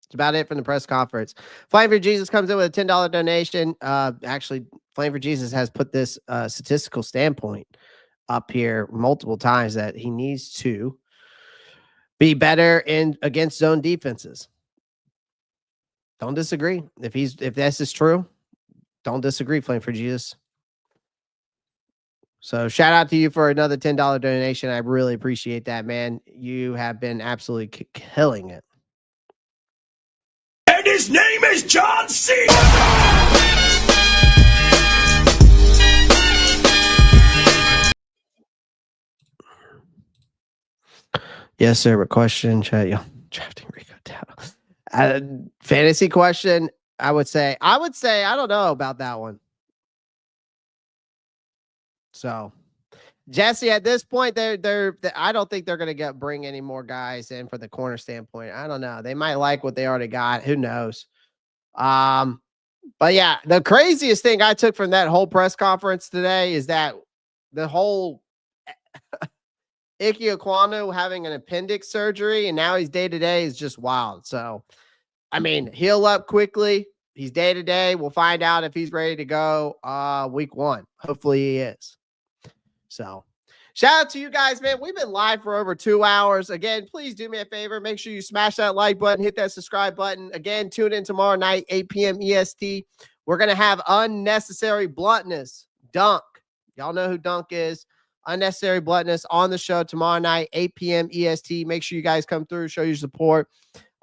It's about it from the press conference. Flame for Jesus comes in with a $10 donation. Actually, Flame for Jesus has put this statistical standpoint up here multiple times that he needs to be better against zone defenses. Don't disagree. If this is true, don't disagree, Flame for Jesus. So shout out to you for another $10 donation. I really appreciate that, man. You have been absolutely killing it. And his name is John C. Yes, sir. But question, chat, yo, drafting Rico down. Fantasy question. I would say, I don't know about that one. So, Jesse, at this point, I don't think they're going to bring any more guys in for the corner standpoint. I don't know. They might like what they already got. Who knows? But yeah, the craziest thing I took from that whole press conference today is that the whole Ike Ekwonu having an appendix surgery and now he's day-to-day is just wild. So, I mean, heal up quickly. He's day-to-day. We'll find out if he's ready to go week 1. Hopefully he is. So, shout out to you guys, man. We've been live for over 2 hours. Again, please do me a favor. Make sure you smash that like button, hit that subscribe button. Again, tune in tomorrow night, 8 p.m. EST. We're going to have Unnecessary Bluntness, Dunk. Y'all know who Dunk is. Unnecessary Bluntness on the show tomorrow night, 8 p.m. EST. Make sure you guys come through, show your support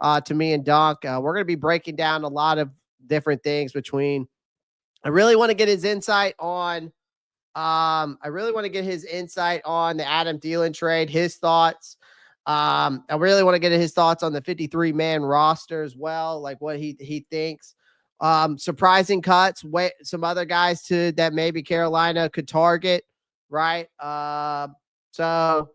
to me and Dunk. We're going to be breaking down a lot of different things between. I really want to get his insight on the Adam Thielen trade, his thoughts. I really want to get his thoughts on the 53-man roster as well, like what he thinks. Surprising cuts, some other guys that maybe Carolina could target, right? So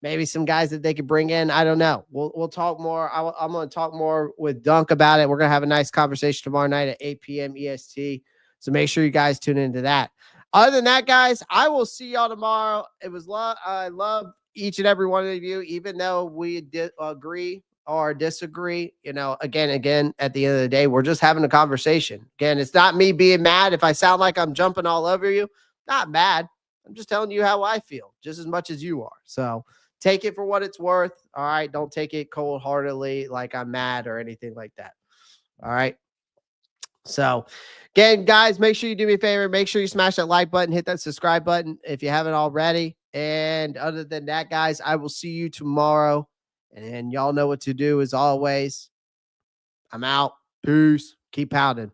maybe some guys that they could bring in. I don't know. We'll talk more. I'm going to talk more with Dunk about it. We're going to have a nice conversation tomorrow night at 8 p.m. EST. So make sure you guys tune into that. Other than that, guys, I will see y'all tomorrow. It was I love each and every one of you, even though we did agree or disagree. Again, at the end of the day, we're just having a conversation. Again, it's not me being mad. If I sound like I'm jumping all over you, not mad. I'm just telling you how I feel just as much as you are. So take it for what it's worth. All right. Don't take it cold-heartedly like I'm mad or anything like that. All right. So again, guys, make sure you do me a favor. Make sure you smash that like button, hit that subscribe button if you haven't already. And other than that, guys, I will see you tomorrow. And y'all know what to do as always. I'm out. Peace. Keep pounding.